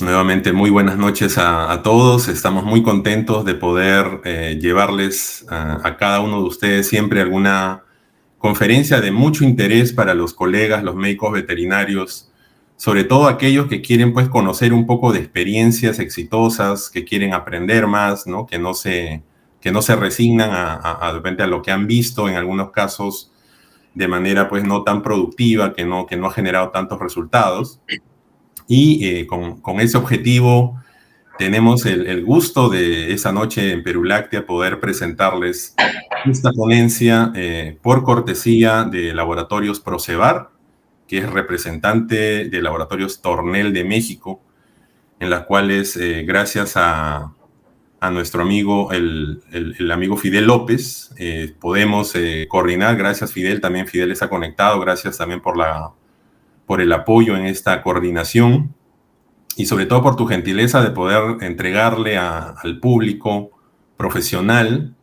Nuevamente, muy buenas noches a todos. Estamos muy contentos de poder llevarles a cada uno de ustedes siempre alguna conferencia de mucho interés para los colegas, los médicos veterinarios, sobre todo aquellos que quieren pues conocer un poco de experiencias exitosas, que quieren aprender más, ¿no? Que no se resignan de repente a lo que han visto en algunos casos de manera pues no tan productiva, que no ha generado tantos resultados. Y con ese objetivo tenemos el gusto de esa noche en Perú Láctea poder presentarles esta ponencia por cortesía de Laboratorios Procebar, que es representante de Laboratorios Tornel de México, en las cuales gracias a nuestro amigo, el amigo Fidel López, podemos coordinar. Gracias, Fidel. También Fidel está conectado. Gracias también por el apoyo en esta coordinación y sobre todo por tu gentileza de poder entregarle al público profesional,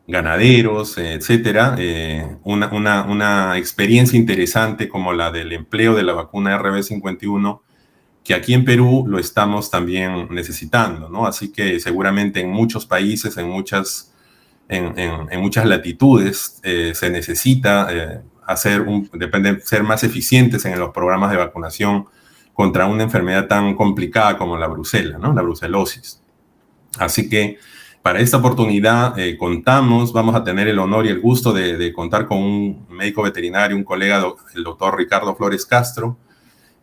ganaderos, etcétera, una experiencia interesante como la del empleo de la vacuna RB51, que aquí en Perú lo estamos también necesitando, ¿no? Así que seguramente en muchos países, en muchas latitudes, se necesita ser más eficientes en los programas de vacunación contra una enfermedad tan complicada como la brucela, ¿no? La brucelosis. Así que para esta oportunidad vamos a tener el honor y el gusto de contar con un médico veterinario, un colega, el doctor Ricardo Flores Castro,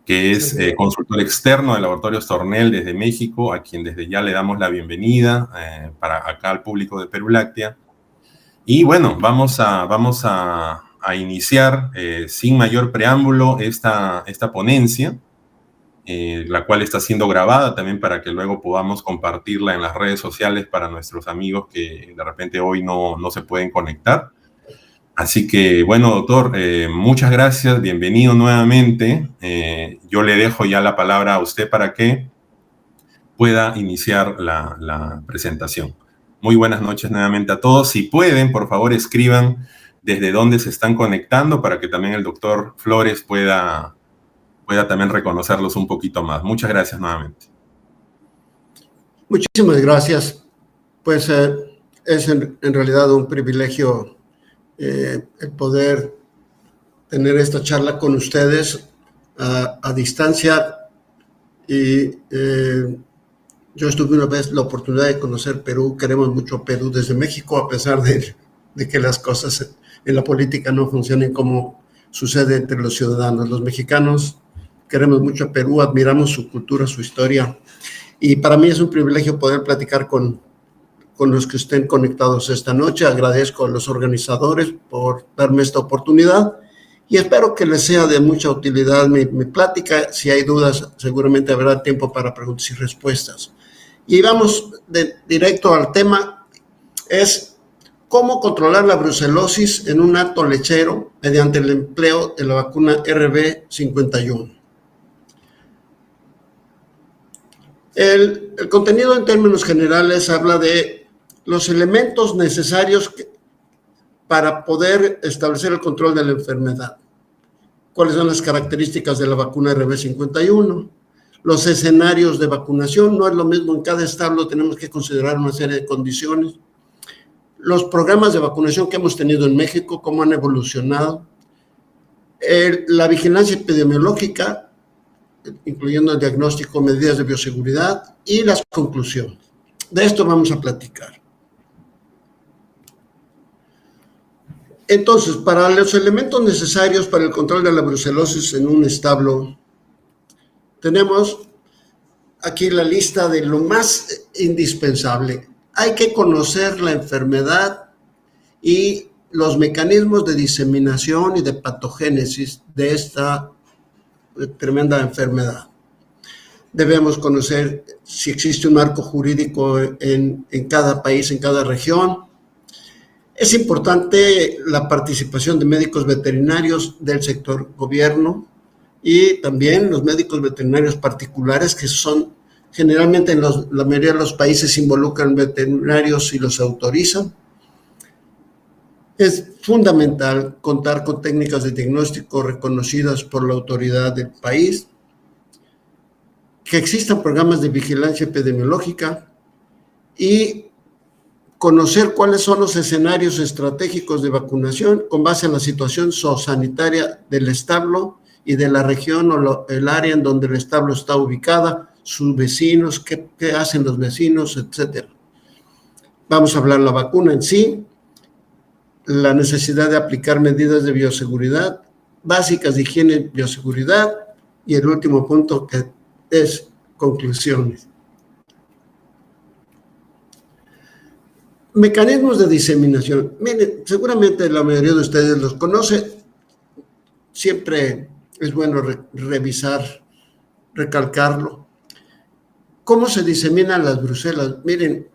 que es consultor externo de Laboratorios Tornel desde México, a quien desde ya le damos la bienvenida para acá al público de Perú Láctea. Y bueno, vamos a iniciar sin mayor preámbulo esta ponencia, la cual está siendo grabada también para que luego podamos compartirla en las redes sociales para nuestros amigos que de repente hoy no se pueden conectar. Así que, bueno, doctor, muchas gracias, bienvenido nuevamente. Yo le dejo ya la palabra a usted para que pueda iniciar la presentación. Muy buenas noches nuevamente a todos. Si pueden, por favor, escriban desde dónde se están conectando para que también el doctor Flores pueda también reconocerlos un poquito más. Muchas gracias nuevamente. Muchísimas gracias. Pues es en realidad un privilegio el poder tener esta charla con ustedes a distancia. Y yo tuve una vez la oportunidad de conocer Perú. Queremos mucho Perú desde México, a pesar de que las cosas en la política no funcionen como sucede entre los ciudadanos. Los mexicanos queremos mucho a Perú, admiramos su cultura, su historia, y para mí es un privilegio poder platicar con los que estén conectados esta noche. Agradezco a los organizadores por darme esta oportunidad y espero que les sea de mucha utilidad mi plática. Si hay dudas, seguramente habrá tiempo para preguntas y respuestas. Y vamos directo al tema, es cómo controlar la brucelosis en un hato lechero mediante el empleo de la vacuna RB51. El contenido en términos generales habla de los elementos necesarios para poder establecer el control de la enfermedad. ¿Cuáles son las características de la vacuna RB51? Los escenarios de vacunación, no es lo mismo en cada estado, tenemos que considerar una serie de condiciones. Los programas de vacunación que hemos tenido en México, cómo han evolucionado. La vigilancia epidemiológica, incluyendo el diagnóstico, medidas de bioseguridad y las conclusiones. De esto vamos a platicar. Entonces, para los elementos necesarios para el control de la brucelosis en un establo, tenemos aquí la lista de lo más indispensable. Hay que conocer la enfermedad y los mecanismos de diseminación y de patogénesis de esta tremenda enfermedad. Debemos conocer si existe un marco jurídico en cada país, en cada región. Es importante la participación de médicos veterinarios del sector gobierno y también los médicos veterinarios particulares, que son generalmente en la mayoría de los países involucran veterinarios y los autorizan. Es fundamental contar con técnicas de diagnóstico reconocidas por la autoridad del país, que existan programas de vigilancia epidemiológica y conocer cuáles son los escenarios estratégicos de vacunación con base en la situación zoosanitaria del establo y de la región o el área en donde el establo está ubicada, sus vecinos, qué hacen los vecinos, etcétera. Vamos a hablar de la vacuna en sí, la necesidad de aplicar medidas de bioseguridad, básicas de higiene y bioseguridad, y el último punto que es conclusiones. Mecanismos de diseminación. Miren, seguramente la mayoría de ustedes los conoce. Siempre es bueno revisar, recalcarlo. ¿Cómo se diseminan las brucelas? Miren,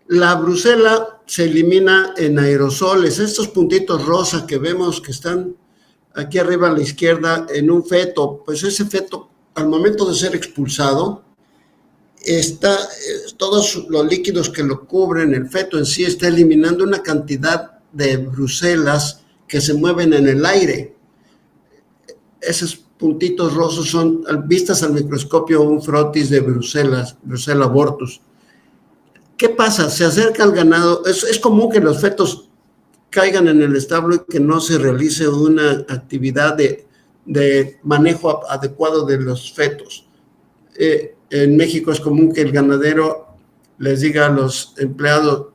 la brucela se elimina en aerosoles, estos puntitos rosa que vemos que están aquí arriba a la izquierda en un feto. Pues ese feto, al momento de ser expulsado, todos los líquidos que lo cubren, el feto en sí, está eliminando una cantidad de brucelas que se mueven en el aire. Esos puntitos rosas son, vistas al microscopio, un frotis de brucelas, Brucella abortus. ¿Qué pasa? Se acerca al ganado. Es común que los fetos caigan en el establo y que no se realice una actividad de manejo adecuado de los fetos. En México es común que el ganadero les diga a los empleados,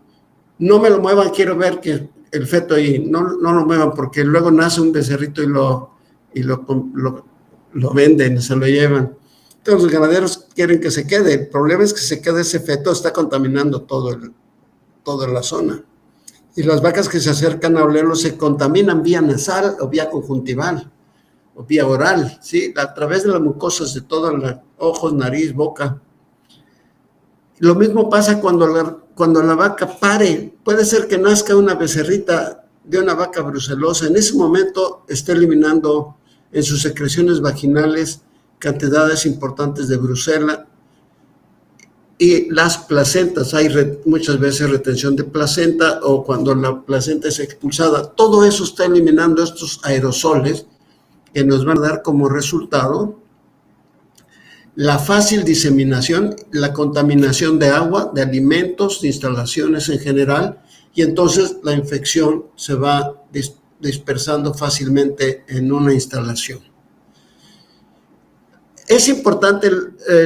no me lo muevan, quiero ver que el feto ahí, no lo muevan porque luego nace un becerrito y lo venden, se lo llevan. Entonces los ganaderos quieren que se quede. El problema es que se quede ese feto, está contaminando toda la zona. Y las vacas que se acercan a olerlo se contaminan vía nasal o vía conjuntival o vía oral, ¿sí? A través de las mucosas de todos los ojos, nariz, boca. Lo mismo pasa cuando la vaca pare. Puede ser que nazca una becerrita de una vaca brucelosa. En ese momento está eliminando en sus secreciones vaginales cantidades importantes de brucela y las placentas. Hay muchas veces retención de placenta o cuando la placenta es expulsada. Todo eso está eliminando estos aerosoles que nos van a dar como resultado la fácil diseminación, la contaminación de agua, de alimentos, de instalaciones en general, y entonces la infección se va dispersando fácilmente en una instalación. Es importante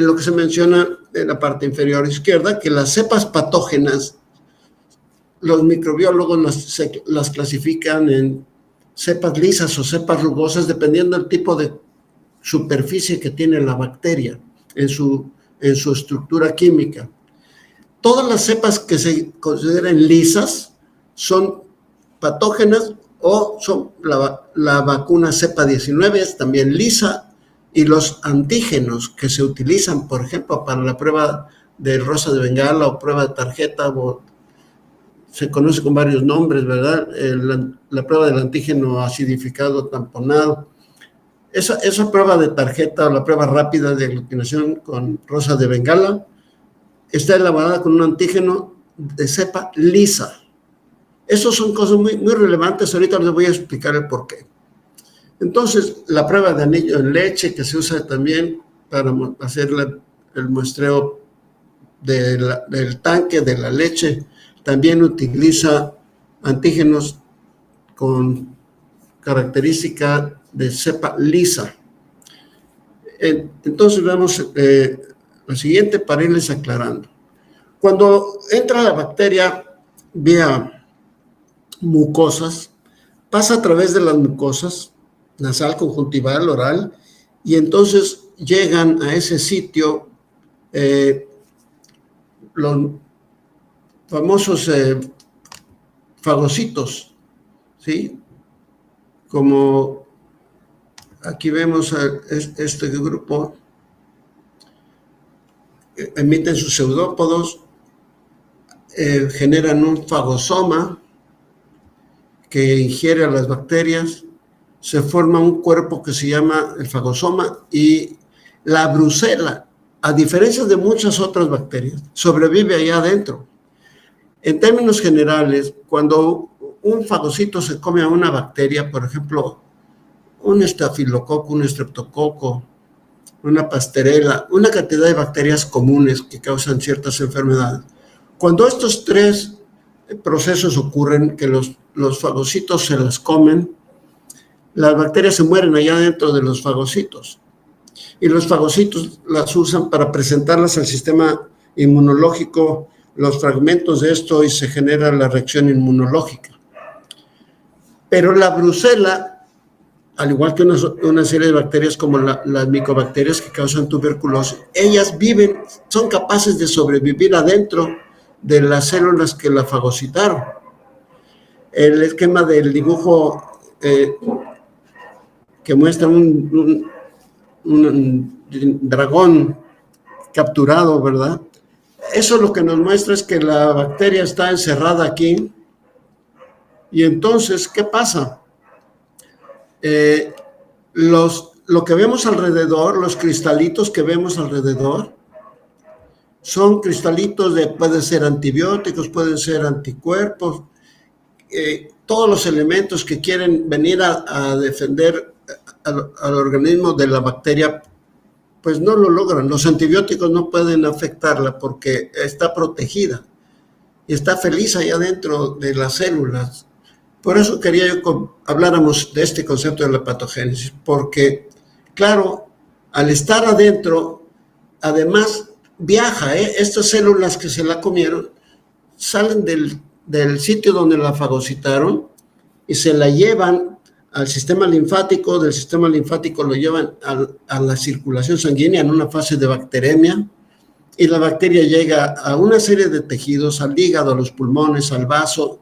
lo que se menciona en la parte inferior izquierda, que las cepas patógenas, los microbiólogos las clasifican en cepas lisas o cepas rugosas, dependiendo del tipo de superficie que tiene la bacteria en su estructura química. Todas las cepas que se consideren lisas son patógenas o son la vacuna cepa 19 es también lisa, y los antígenos que se utilizan, por ejemplo, para la prueba de rosa de Bengala o prueba de tarjeta, se conoce con varios nombres, ¿verdad? La prueba del antígeno acidificado tamponado. Esa prueba de tarjeta o la prueba rápida de aglutinación con rosa de Bengala está elaborada con un antígeno de cepa lisa. Esas son cosas muy, muy relevantes. Ahorita les voy a explicar el porqué. Entonces, la prueba de anillo en leche que se usa también para hacer el muestreo del tanque de la leche, también utiliza antígenos con característica de cepa lisa. Entonces vemos lo siguiente para irles aclarando. Cuando entra la bacteria vía mucosas, pasa a través de las mucosas, nasal, conjuntival, oral, y entonces llegan a ese sitio los famosos fagocitos, ¿sí? Como aquí vemos este grupo, emiten sus pseudópodos, generan un fagosoma que ingiere a las bacterias, se forma un cuerpo que se llama el fagosoma, y la brucela, a diferencia de muchas otras bacterias, sobrevive allá adentro. En términos generales, cuando un fagocito se come a una bacteria, por ejemplo, un estafilococo, un estreptococo, una pastorela, una cantidad de bacterias comunes que causan ciertas enfermedades. Cuando estos tres procesos ocurren, que los fagocitos se las comen, las bacterias se mueren allá dentro de los fagocitos. Y los fagocitos las usan para presentarlas al sistema inmunológico, los fragmentos de esto, y se genera la reacción inmunológica. Pero la brucela, al igual que una serie de bacterias como las micobacterias que causan tuberculosis, ellas viven, son capaces de sobrevivir adentro de las células que la fagocitaron. El esquema del dibujo que muestra un dragón capturado, ¿verdad? Eso lo que nos muestra es que la bacteria está encerrada aquí. Y entonces, ¿qué pasa? Lo que vemos alrededor, los cristalitos que vemos alrededor, son cristalitos pueden ser antibióticos, pueden ser anticuerpos, todos los elementos que quieren venir a defender al organismo de la bacteria, pues no lo logran. Los antibióticos no pueden afectarla porque está protegida y está feliz allá dentro de las células. Por eso quería yo que habláramos de este concepto de la patogénesis, porque, claro, al estar adentro, además viaja, estas células que se la comieron salen del sitio donde la fagocitaron y se la llevan al sistema linfático, del sistema linfático lo llevan a la circulación sanguínea en una fase de bacteremia, y la bacteria llega a una serie de tejidos, al hígado, a los pulmones, al vaso,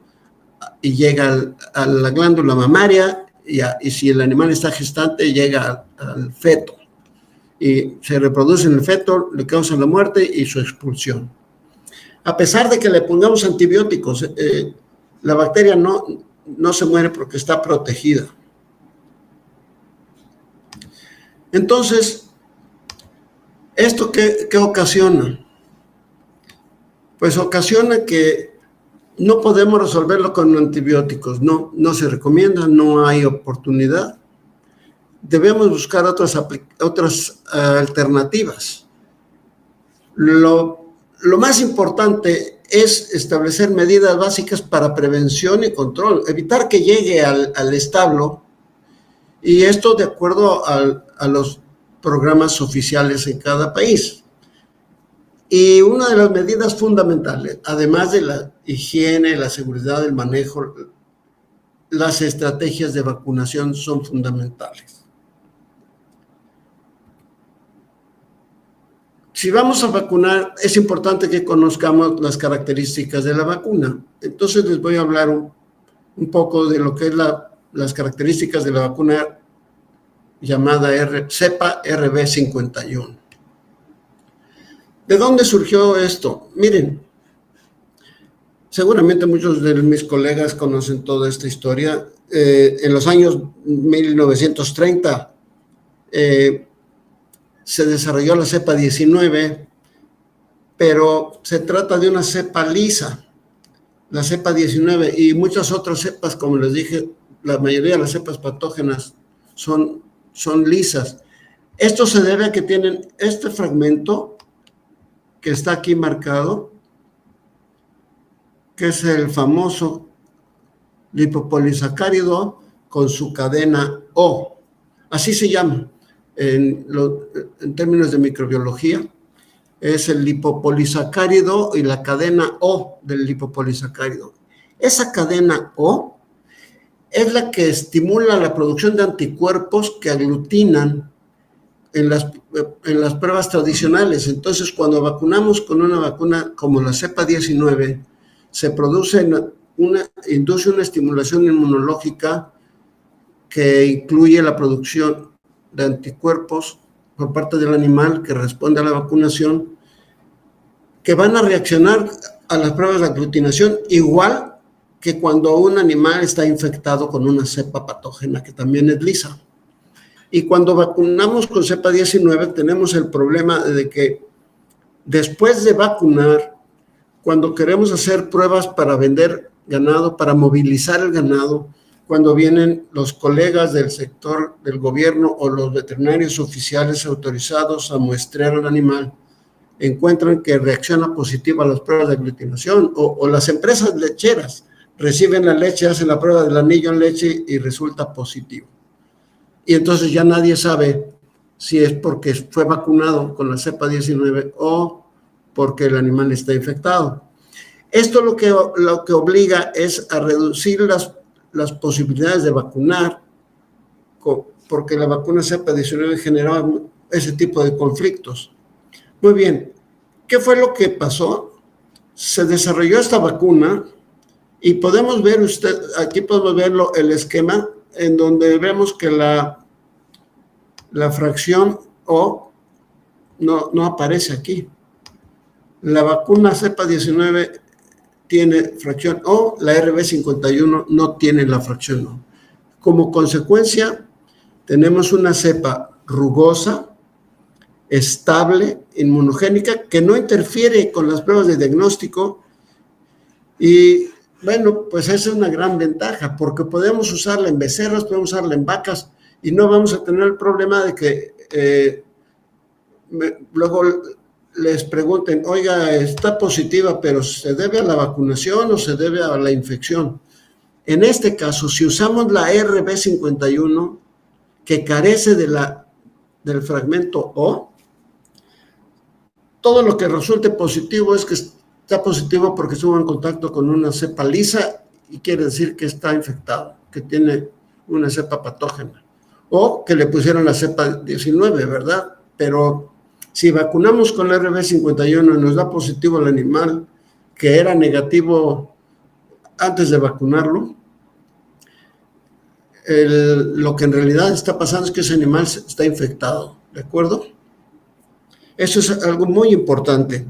y llega a la glándula mamaria, y si el animal está gestante, llega al feto, y se reproduce en el feto, le causa la muerte y su expulsión. A pesar de que le pongamos antibióticos, la bacteria no se muere porque está protegida. Entonces, ¿esto qué ocasiona? Pues ocasiona que no podemos resolverlo con antibióticos, no se recomienda, no hay oportunidad. Debemos buscar otras alternativas. Lo más importante es establecer medidas básicas para prevención y control, evitar que llegue al establo, y esto de acuerdo a los programas oficiales en cada país. Y una de las medidas fundamentales, además de la higiene, la seguridad, el manejo, las estrategias de vacunación son fundamentales. Si vamos a vacunar, es importante que conozcamos las características de la vacuna. Entonces les voy a hablar un poco de lo que es las características de la vacuna llamada cepa RB51. ¿De dónde surgió esto? Miren, seguramente muchos de mis colegas conocen toda esta historia. En los años 1930 se desarrolló la cepa 19, pero se trata de una cepa lisa, la cepa 19, y muchas otras cepas, como les dije, la mayoría de las cepas patógenas son lisas. Esto se debe a que tienen este fragmento que está aquí marcado, que es el famoso lipopolisacárido con su cadena O. Así se llama en términos de microbiología. Es el lipopolisacárido y la cadena O del lipopolisacárido. Esa cadena O es la que estimula la producción de anticuerpos que aglutinan en las pruebas tradicionales. Entonces, cuando vacunamos con una vacuna como la cepa 19, se induce una estimulación inmunológica que incluye la producción de anticuerpos por parte del animal que responde a la vacunación, que van a reaccionar a las pruebas de aglutinación igual que cuando un animal está infectado con una cepa patógena que también es lisa. Y cuando vacunamos con cepa 19 tenemos el problema de que después de vacunar, cuando queremos hacer pruebas para vender ganado, para movilizar el ganado, cuando vienen los colegas del sector del gobierno o los veterinarios oficiales autorizados a muestrear al animal, encuentran que reacciona positiva a las pruebas de aglutinación, o las empresas lecheras reciben la leche, hacen la prueba del anillo en leche y resulta positivo. Y entonces ya nadie sabe si es porque fue vacunado con la cepa 19 o porque el animal está infectado. Esto lo que obliga es a reducir las posibilidades de vacunar, porque la vacuna cepa 19 generaba ese tipo de conflictos. Muy bien, ¿qué fue lo que pasó? Se desarrolló esta vacuna y podemos ver aquí podemos ver el esquema en donde vemos que la fracción O no aparece aquí. La vacuna cepa 19 tiene fracción O, la RB51 no tiene la fracción O. Como consecuencia, tenemos una cepa rugosa, estable, inmunogénica, que no interfiere con las pruebas de diagnóstico. Y bueno, pues esa es una gran ventaja, porque podemos usarla en becerras, podemos usarla en vacas, y no vamos a tener el problema de que luego les pregunten, oiga, está positiva, pero ¿se debe a la vacunación o se debe a la infección? En este caso, si usamos la RB51, que carece del fragmento O, todo lo que resulte positivo es que está positivo porque estuvo en contacto con una cepa lisa y quiere decir que está infectado, que tiene una cepa patógena, o que le pusieron la cepa 19, ¿verdad? Pero si vacunamos con la RB51 y nos da positivo el animal, que era negativo antes de vacunarlo, lo que en realidad está pasando es que ese animal está infectado, ¿de acuerdo? Eso es algo muy importante.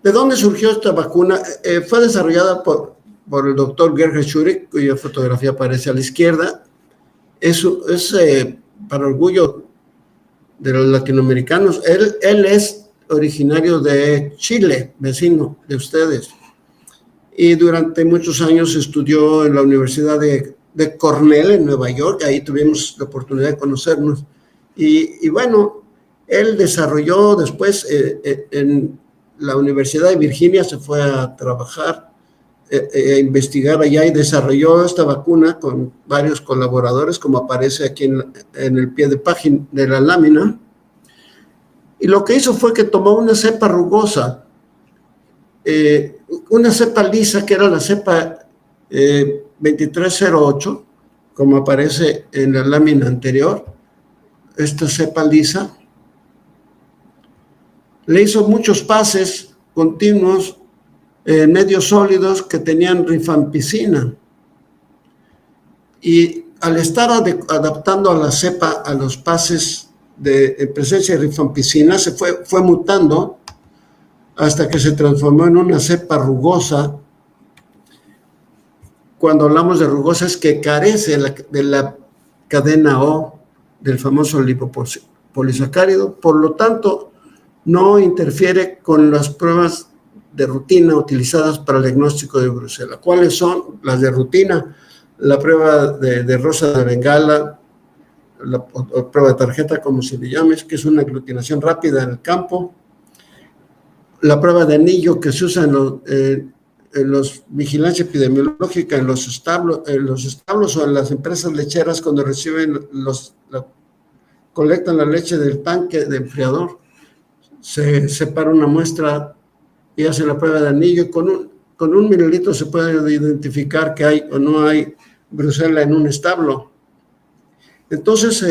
¿De dónde surgió esta vacuna? Fue desarrollada por el doctor Gerhard Schurig, cuya fotografía aparece a la izquierda. Es para orgullo de los latinoamericanos. Él es originario de Chile, vecino de ustedes. Y durante muchos años estudió en la Universidad de Cornell, en Nueva York. Ahí tuvimos la oportunidad de conocernos. Y bueno, él desarrolló después en la Universidad de Virginia, se fue a trabajar, a investigar allá y desarrolló esta vacuna con varios colaboradores, como aparece aquí en el pie de página de la lámina. Y lo que hizo fue que tomó una cepa rugosa, una cepa lisa, que era la cepa 2308, como aparece en la lámina anterior, esta cepa lisa. Le hizo muchos pases continuos, medios sólidos que tenían rifampicina. Y al estar adaptando a la cepa a los pases de presencia de rifampicina, se fue mutando hasta que se transformó en una cepa rugosa. Cuando hablamos de rugosa es que carece de la cadena O del famoso lipopolisacárido, por lo tanto no interfiere con las pruebas de rutina utilizadas para el diagnóstico de Brucela. ¿Cuáles son las de rutina? La prueba de Rosa de Bengala, la prueba de tarjeta, como se le llame, que es una aglutinación rápida en el campo. La prueba de anillo que se usa en los vigilancia epidemiológica, en los establos o en las empresas lecheras cuando reciben colectan la leche del tanque de enfriador. Se separa una muestra y hace la prueba de anillo. Con un mililitro se puede identificar que hay o no hay brucela en un establo. Entonces,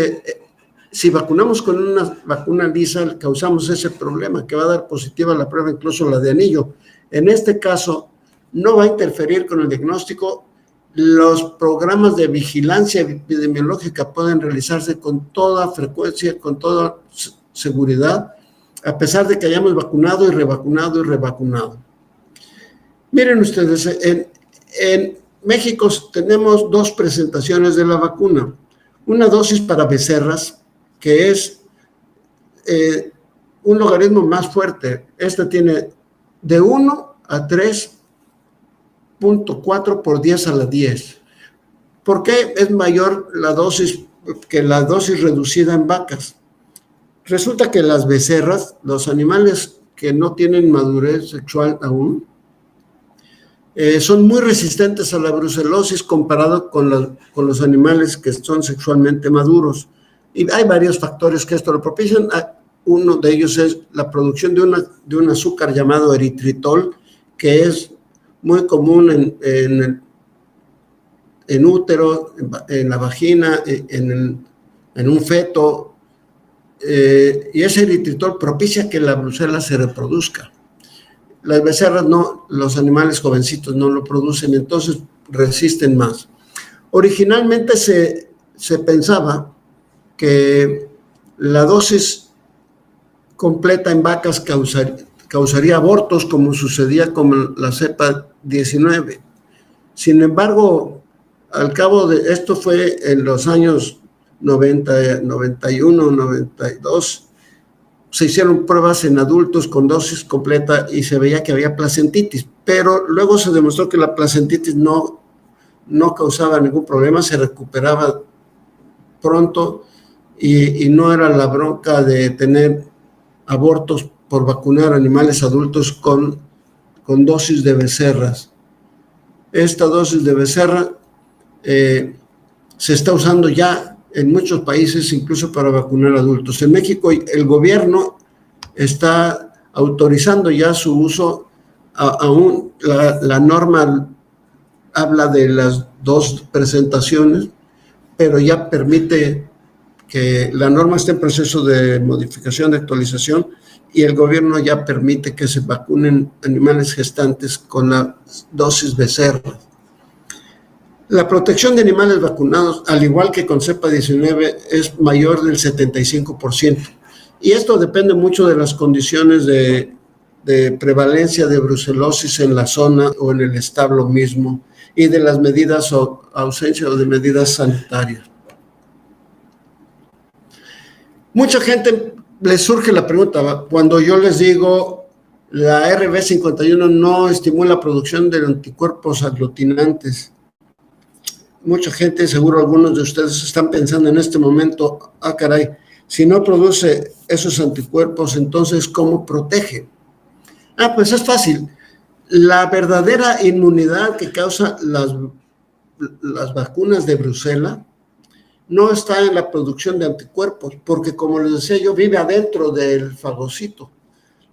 si vacunamos con una vacuna lisa, causamos ese problema, que va a dar positiva la prueba, incluso la de anillo. En este caso, no va a interferir con el diagnóstico. Los programas de vigilancia epidemiológica pueden realizarse con toda frecuencia, con toda seguridad, a pesar de que hayamos vacunado y revacunado. Miren ustedes, en México tenemos 2 presentaciones de la vacuna. Una dosis para becerras, que es un logaritmo más fuerte. Esta tiene de 1 a 3 0.4 por 10 a la 10. ¿Por qué es mayor la dosis que la dosis reducida en vacas? Resulta que las becerras, los animales que no tienen madurez sexual aún, son muy resistentes a la brucelosis comparado con los animales que son sexualmente maduros. Y hay varios factores que esto lo propician. Uno de ellos es la producción de un azúcar llamado eritritol, que es muy común en útero, en la vagina, en un feto, y ese eritritol propicia que la brucela se reproduzca. Las becerras no, los animales jovencitos no lo producen, entonces resisten más. Originalmente se pensaba que la dosis completa en vacas causaría abortos, como sucedía con la cepa 19. Sin embargo, al cabo de esto fue en los años 90, 91, 92, se hicieron pruebas en adultos con dosis completa y se veía que había placentitis, pero luego se demostró que la placentitis no causaba ningún problema, se recuperaba pronto y no era la bronca de tener abortos por vacunar animales adultos con dosis de becerras. Esta dosis de becerra se está usando ya en muchos países, incluso para vacunar adultos. En México, el gobierno está autorizando ya su uso. Aún la norma habla de las 2 presentaciones, pero ya permite que la norma esté en proceso de modificación, de actualización, y el gobierno ya permite que se vacunen animales gestantes con la dosis becerra. La protección de animales vacunados, al igual que con cepa 19, es mayor del 75%. Y esto depende mucho de las condiciones de prevalencia de brucelosis en la zona o en el establo mismo y de las medidas o ausencia de medidas sanitarias. Mucha gente le surge la pregunta, cuando yo les digo la RB51 no estimula la producción de anticuerpos aglutinantes. Mucha gente, seguro algunos de ustedes están pensando en este momento, caray, si no produce esos anticuerpos, entonces ¿cómo protege? Pues es fácil. La verdadera inmunidad que causa las vacunas de Brucela no está en la producción de anticuerpos, porque como les decía yo, vive adentro del fagocito.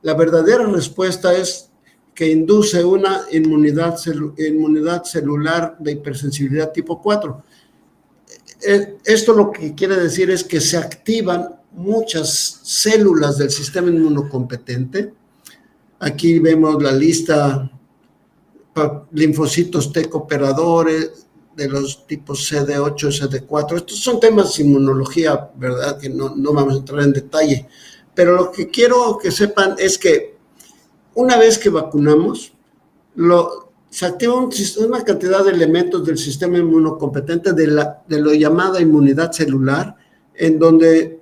La verdadera respuesta es que induce una inmunidad celular de hipersensibilidad tipo 4. Esto lo que quiere decir es que se activan muchas células del sistema inmunocompetente. Aquí vemos la lista: linfocitos T cooperadores de los tipos CD8, CD4. Estos son temas de inmunología, ¿verdad? Que no vamos a entrar en detalle. Pero lo que quiero que sepan es que una vez que vacunamos, se activa una cantidad de elementos del sistema inmunocompetente de lo llamada inmunidad celular, en donde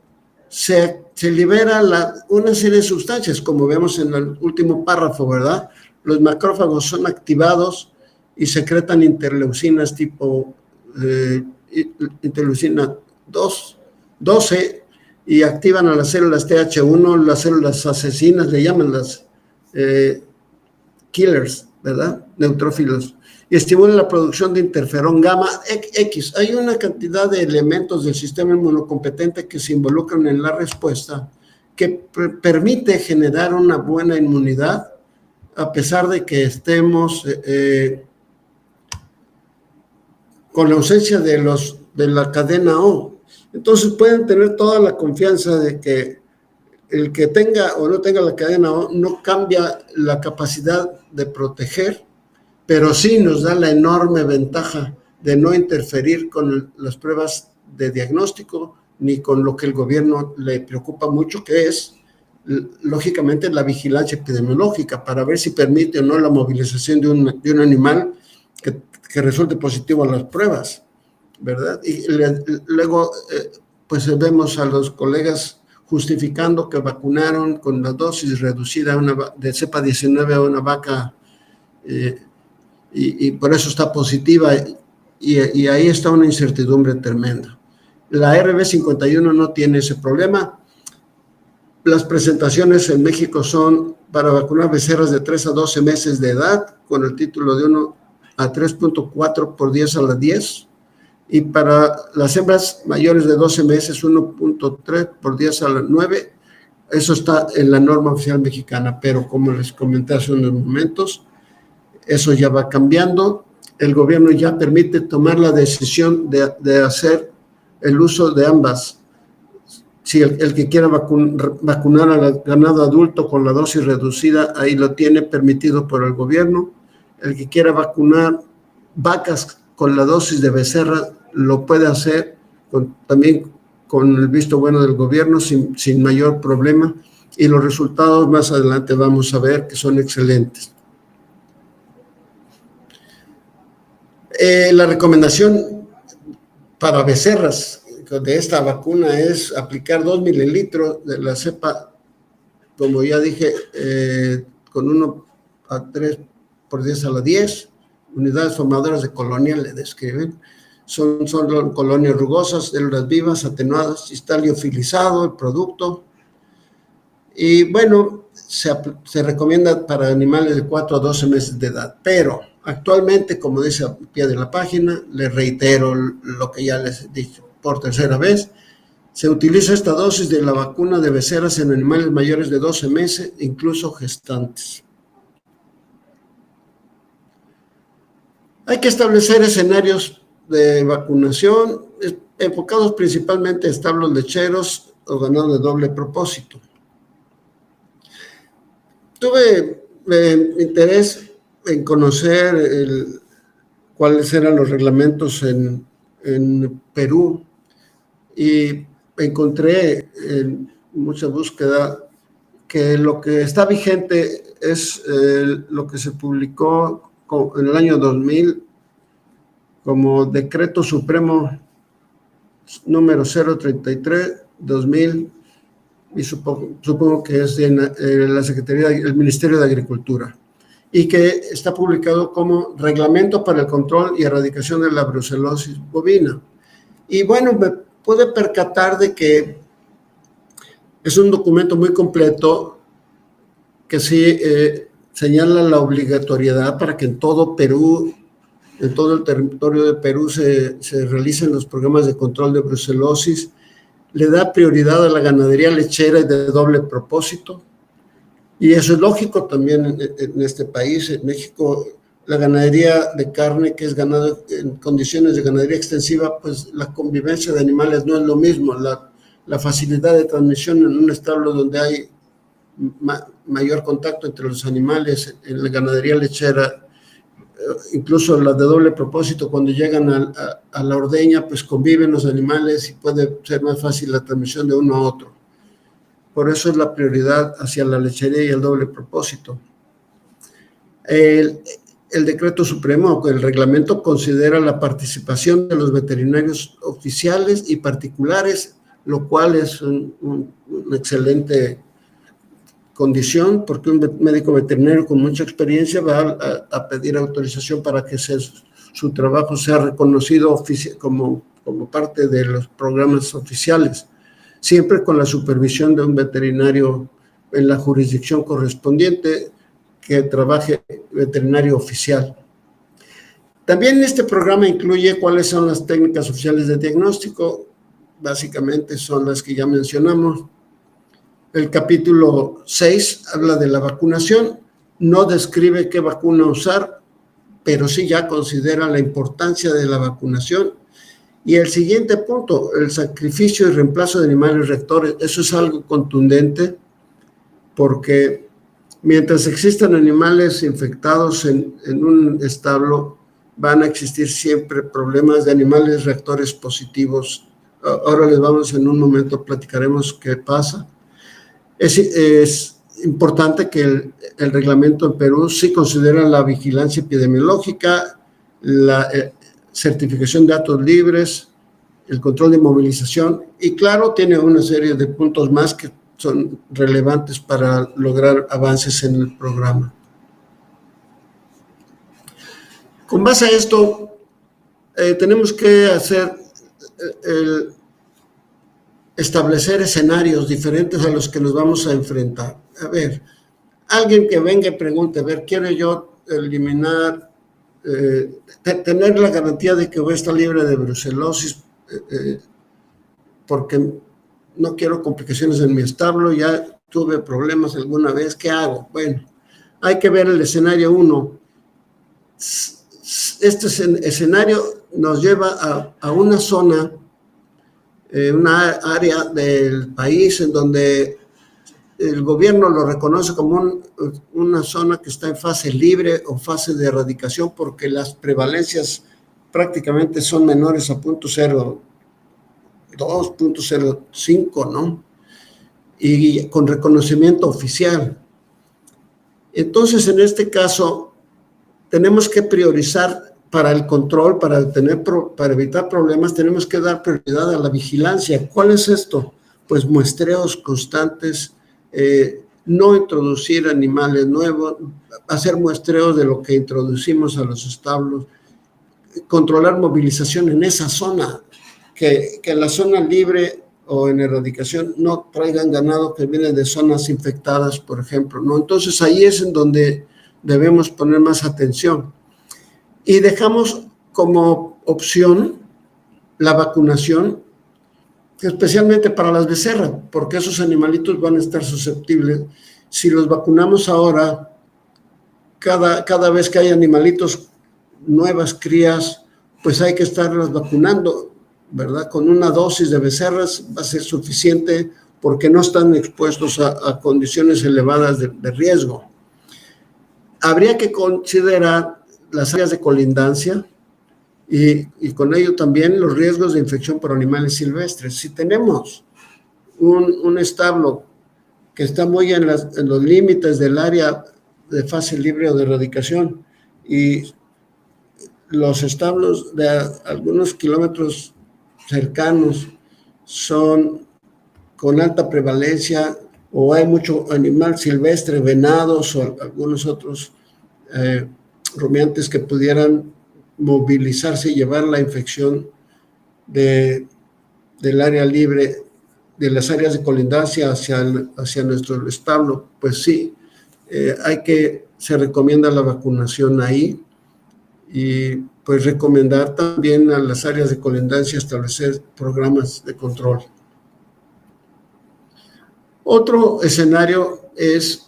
se libera una serie de sustancias, como vemos en el último párrafo, ¿verdad? Los macrófagos son activados y secretan interleucinas tipo interleucina 12 y activan a las células TH1, las células asesinas, le llaman las killers, ¿verdad? Neutrófilos, y estimulan la producción de interferón gamma X. Hay una cantidad de elementos del sistema inmunocompetente que se involucran en la respuesta que permite generar una buena inmunidad a pesar de que estemos con la ausencia de la cadena O. Entonces pueden tener toda la confianza de que el que tenga o no tenga la cadena O no cambia la capacidad de proteger, pero sí nos da la enorme ventaja de no interferir con las pruebas de diagnóstico ni con lo que el gobierno le preocupa mucho, que es, lógicamente, la vigilancia epidemiológica para ver si permite o no la movilización de un animal que resulte positivo a las pruebas, ¿verdad? Y luego, pues vemos a los colegas justificando que vacunaron con la dosis reducida de cepa 19 a una vaca y por eso está positiva, y ahí está una incertidumbre tremenda. La RB51 no tiene ese problema. Las presentaciones en México son para vacunar becerras de 3 a 12 meses de edad, con el título de 1 a 3.4 por 10 a la 10, y para las hembras mayores de 12 meses 1.3 por 10 a la 9. Eso está en la norma oficial mexicana, pero como les comenté hace unos momentos, eso ya va cambiando. El gobierno ya permite tomar la decisión de hacer el uso de ambas. Si el que quiera vacunar al ganado adulto con la dosis reducida, ahí lo tiene permitido por el gobierno. El que quiera vacunar vacas con la dosis de becerra lo puede hacer también con el visto bueno del gobierno sin mayor problema, y los resultados más adelante vamos a ver que son excelentes. La recomendación para becerras de esta vacuna es aplicar 2 mililitros de la cepa, como ya dije, con 1 a 3 por 10 a la 10, unidades formadoras de colonia, le describen. Son colonias rugosas, células vivas, atenuadas, está liofilizado el producto. Y bueno, se recomienda para animales de 4 a 12 meses de edad, pero actualmente, como dice a pie de la página, les reitero lo que ya les he dicho por tercera vez, se utiliza esta dosis de la vacuna de becerras en animales mayores de 12 meses, incluso gestantes. Hay que establecer escenarios de vacunación enfocados principalmente a establos lecheros o ganado de doble propósito. Tuve interés en conocer cuáles eran los reglamentos en Perú, y encontré en mucha búsqueda que lo que está vigente es lo que se publicó en el año 2000 como Decreto Supremo número 033-2000, y supongo que es de la Secretaría, el Ministerio de Agricultura, y que está publicado como Reglamento para el Control y Erradicación de la Brucelosis Bovina. Y bueno, me pude percatar de que es un documento muy completo que sí señala la obligatoriedad para que en todo Perú, en todo el territorio de Perú se realicen los programas de control de brucelosis. Le da prioridad a la ganadería lechera y de doble propósito, y eso es lógico también en este país. En México, la ganadería de carne, que es ganado en condiciones de ganadería extensiva, pues la convivencia de animales no es lo mismo. La facilidad de transmisión en un establo donde hay mayor contacto entre los animales, en la ganadería lechera, incluso las de doble propósito, cuando llegan a la ordeña, pues conviven los animales y puede ser más fácil la transmisión de uno a otro. Por eso es la prioridad hacia la lechería y el doble propósito. El Decreto Supremo, el reglamento, considera la participación de los veterinarios oficiales y particulares, lo cual es una excelente condición, porque un médico veterinario con mucha experiencia va a pedir autorización para que su trabajo sea reconocido como parte de los programas oficiales, siempre con la supervisión de un veterinario en la jurisdicción correspondiente que trabaje veterinario oficial. También este programa incluye cuáles son las técnicas oficiales de diagnóstico. Básicamente son las que ya mencionamos. El capítulo 6 habla de la vacunación, no describe qué vacuna usar, pero sí ya considera la importancia de la vacunación. Y el siguiente punto, el sacrificio y reemplazo de animales rectores, eso es algo contundente, porque mientras existan animales infectados en un establo, van a existir siempre problemas de animales rectores positivos. Ahora les vamos, en un momento platicaremos qué pasa. Es importante que el reglamento en Perú sí considera la vigilancia epidemiológica, la certificación de datos libres, el control de movilización, y claro, tiene una serie de puntos más que son relevantes para lograr avances en el programa. Con base a esto, tenemos que establecer escenarios diferentes a los que nos vamos a enfrentar. A ver, alguien que venga y pregunte, a ver, quiero yo eliminar, tener la garantía de que voy a estar libre de brucelosis, porque no quiero complicaciones en mi establo, ya tuve problemas alguna vez, ¿qué hago? Bueno, hay que ver el escenario 1. Este escenario nos lleva a una zona, una área del país en donde el gobierno lo reconoce como una zona que está en fase libre o fase de erradicación, porque las prevalencias prácticamente son menores a 0.02, 0.05, ¿no? Y con reconocimiento oficial. Entonces, en este caso, tenemos que priorizar para el control, para evitar problemas, tenemos que dar prioridad a la vigilancia. ¿Cuál es esto? Pues muestreos constantes, no introducir animales nuevos, hacer muestreos de lo que introducimos a los establos, controlar movilización en esa zona, que en la zona libre o en erradicación no traigan ganado que viene de zonas infectadas, por ejemplo, ¿no? Entonces ahí es en donde debemos poner más atención. Y dejamos como opción la vacunación, especialmente para las becerras, porque esos animalitos van a estar susceptibles. Si los vacunamos ahora, cada vez que hay animalitos, nuevas crías, pues hay que estarlas vacunando, ¿verdad? Con una dosis de becerras va a ser suficiente porque no están expuestos a condiciones elevadas de riesgo. Habría que considerar las áreas de colindancia y con ello también los riesgos de infección por animales silvestres. Si tenemos un establo que está muy en los límites del área de fase libre o de erradicación y los establos de algunos kilómetros cercanos son con alta prevalencia o hay mucho animal silvestre, venados o algunos otros rumiantes que pudieran movilizarse y llevar la infección del área libre, de las áreas de colindancia hacia nuestro establo, pues sí, se recomienda la vacunación ahí y pues recomendar también a las áreas de colindancia establecer programas de control. Otro escenario es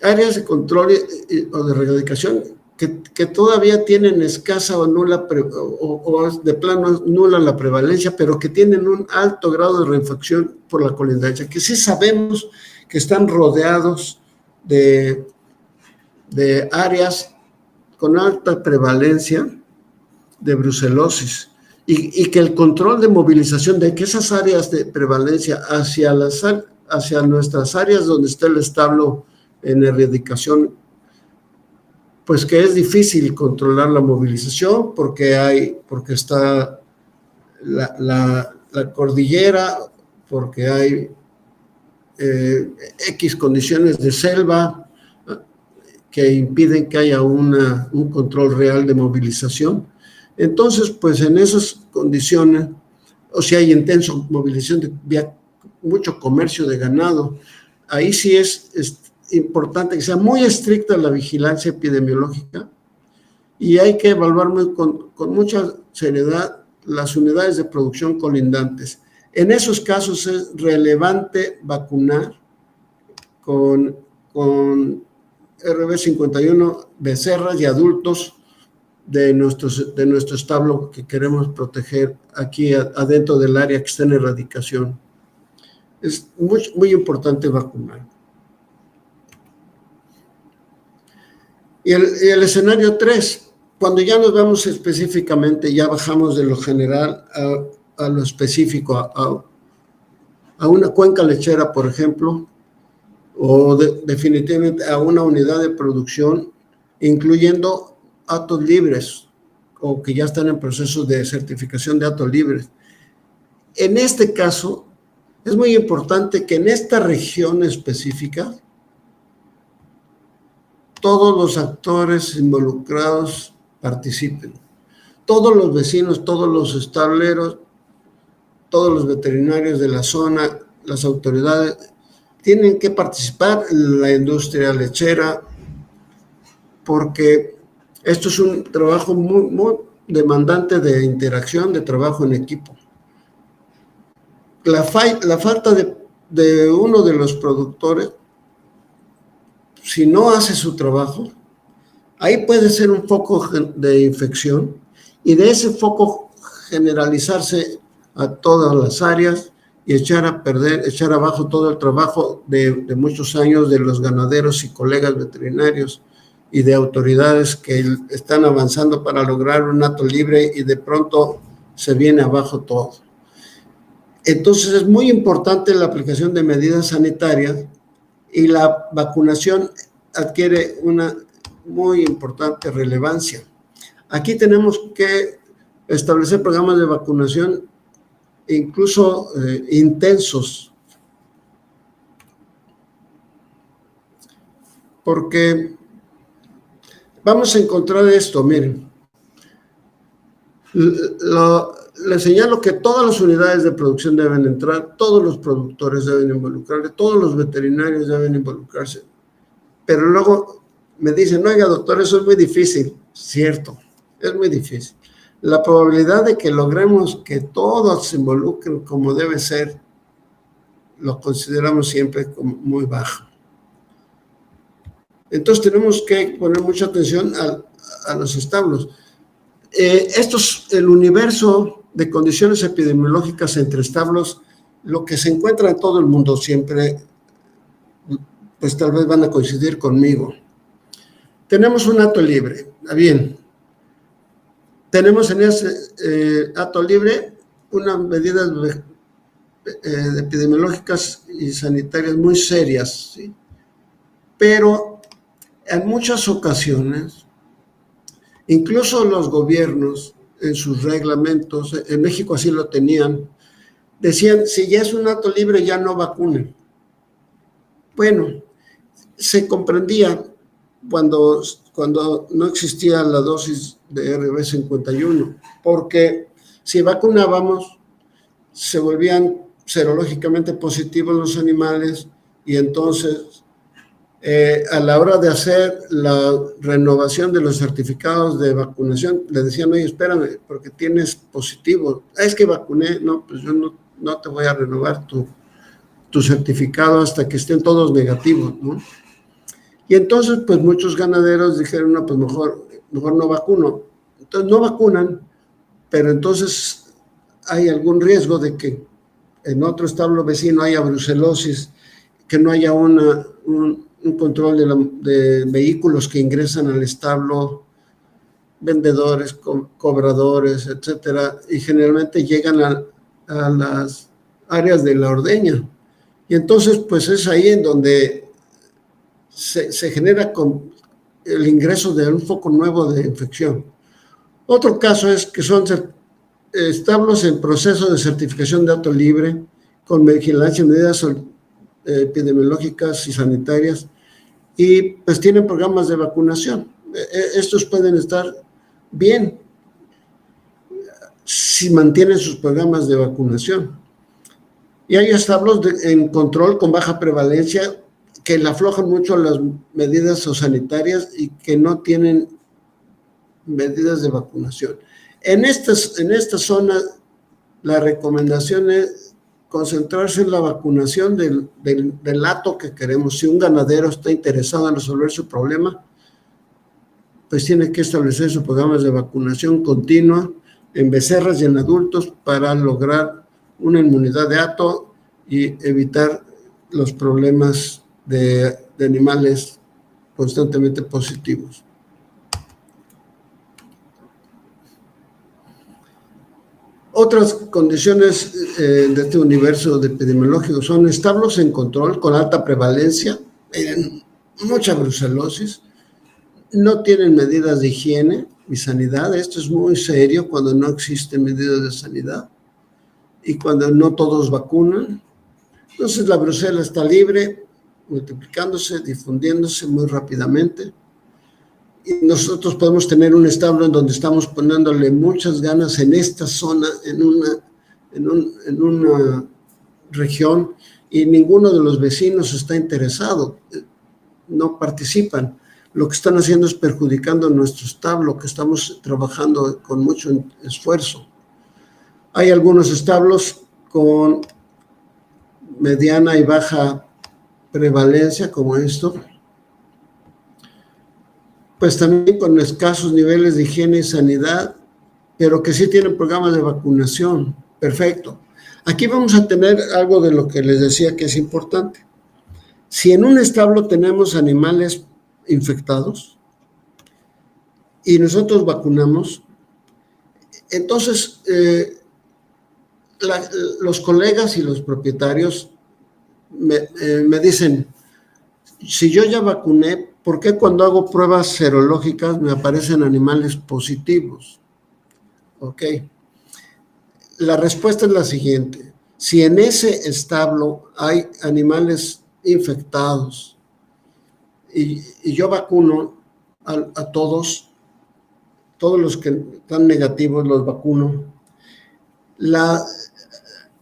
áreas de control o de erradicación que todavía tienen escasa o nula o de plano nula la prevalencia, pero que tienen un alto grado de reinfección por la colindancia, que sí sabemos que están rodeados de áreas con alta prevalencia de brucelosis y que el control de movilización de que esas áreas de prevalencia hacia nuestras áreas donde está el establo en erradicación, pues que es difícil controlar la movilización porque está la cordillera, porque hay X condiciones de selva que impiden que haya un control real de movilización. Entonces, pues en esas condiciones, o si hay intensa movilización de mucho comercio de ganado, ahí sí es importante que sea muy estricta la vigilancia epidemiológica y hay que evaluar con mucha seriedad las unidades de producción colindantes. En esos casos es relevante vacunar con RB51 becerras y adultos de nuestro establo que queremos proteger aquí adentro del área que está en erradicación. Es muy, muy importante vacunar. Y el escenario 3, cuando ya nos vamos específicamente, ya bajamos de lo general a lo específico, a una cuenca lechera, por ejemplo, o definitivamente a una unidad de producción, incluyendo hatos libres o que ya están en proceso de certificación de hatos libres. En este caso, es muy importante que en esta región específica todos los actores involucrados participen. Todos los vecinos, todos los estableros, todos los veterinarios de la zona, las autoridades, tienen que participar en la industria lechera, porque esto es un trabajo muy demandante de interacción, de trabajo en equipo. La falta de uno de los productores, si no hace su trabajo, ahí puede ser un foco de infección y de ese foco generalizarse a todas las áreas y echar abajo todo el trabajo de muchos años de los ganaderos y colegas veterinarios y de autoridades que están avanzando para lograr un hato libre y de pronto se viene abajo todo. Entonces es muy importante la aplicación de medidas sanitarias y la vacunación adquiere una muy importante relevancia. Aquí tenemos que establecer programas de vacunación incluso intensos, porque vamos a encontrar esto, miren, les señalo que todas las unidades de producción deben entrar, todos los productores deben involucrarse, todos los veterinarios deben involucrarse, pero luego me dicen, oiga doctor, eso es muy difícil. Cierto, es muy difícil. La probabilidad de que logremos que todos se involucren como debe ser, lo consideramos siempre como muy bajo. Entonces tenemos que poner mucha atención a los establos. Esto es el universo de condiciones epidemiológicas entre establos, lo que se encuentra en todo el mundo siempre, pues tal vez van a coincidir conmigo. Tenemos un hato libre, bien. Tenemos en ese hato libre unas medidas epidemiológicas y sanitarias muy serias, ¿sí? Pero en muchas ocasiones, incluso los gobiernos en sus reglamentos, en México así lo tenían, decían, si ya es un hato libre, ya no vacunen. Bueno, se comprendía cuando no existía la dosis de RB51, porque si vacunábamos, se volvían serológicamente positivos los animales y entonces a la hora de hacer la renovación de los certificados de vacunación, le decían, oye, espérame, porque tienes positivo. Es que vacuné, no, pues yo no te voy a renovar tu certificado hasta que estén todos negativos, ¿no? Y entonces, pues muchos ganaderos dijeron, no, pues mejor no vacuno. Entonces no vacunan, pero entonces hay algún riesgo de que en otro establo vecino haya brucelosis, que no haya un control de vehículos que ingresan al establo, vendedores, cobradores, etcétera, y generalmente llegan a las áreas de la ordeña. Y entonces, pues es ahí en donde se genera el ingreso de un foco nuevo de infección. Otro caso es que son establos en proceso de certificación de hato libre con vigilancia y medidas epidemiológicas y sanitarias y pues tienen programas de vacunación. Estos pueden estar bien si mantienen sus programas de vacunación. Y hay establos en control con baja prevalencia que le aflojan mucho las medidas sanitarias y que no tienen medidas de vacunación. En esta zona, la recomendación es concentrarse en la vacunación del hato que queremos. Si un ganadero está interesado en resolver su problema, pues tiene que establecer sus programas de vacunación continua en becerras y en adultos para lograr una inmunidad de hato y evitar los problemas de animales constantemente positivos. Otras condiciones de este universo epidemiológico son establos en control con alta prevalencia, mucha brucelosis, no tienen medidas de higiene y sanidad. Esto es muy serio cuando no existen medidas de sanidad y cuando no todos vacunan. Entonces la brucela está libre, multiplicándose, difundiéndose muy rápidamente. y nosotros podemos tener un establo en donde estamos poniéndole muchas ganas en esta zona, en una región, y ninguno de los vecinos está interesado, no participan. Lo que están haciendo es perjudicando nuestro establo, que estamos trabajando con mucho esfuerzo. Hay algunos establos con mediana y baja prevalencia, como esto, pues también con escasos niveles de higiene y sanidad, pero que sí tienen programas de vacunación. Perfecto. Aquí vamos a tener algo de lo que les decía que es importante. Si en un establo tenemos animales infectados y nosotros vacunamos, entonces los colegas y los propietarios me dicen, si yo ya vacuné, ¿por qué cuando hago pruebas serológicas me aparecen animales positivos? Ok. La respuesta es la siguiente. Si en ese establo hay animales infectados y yo vacuno a todos los que están negativos los vacuno,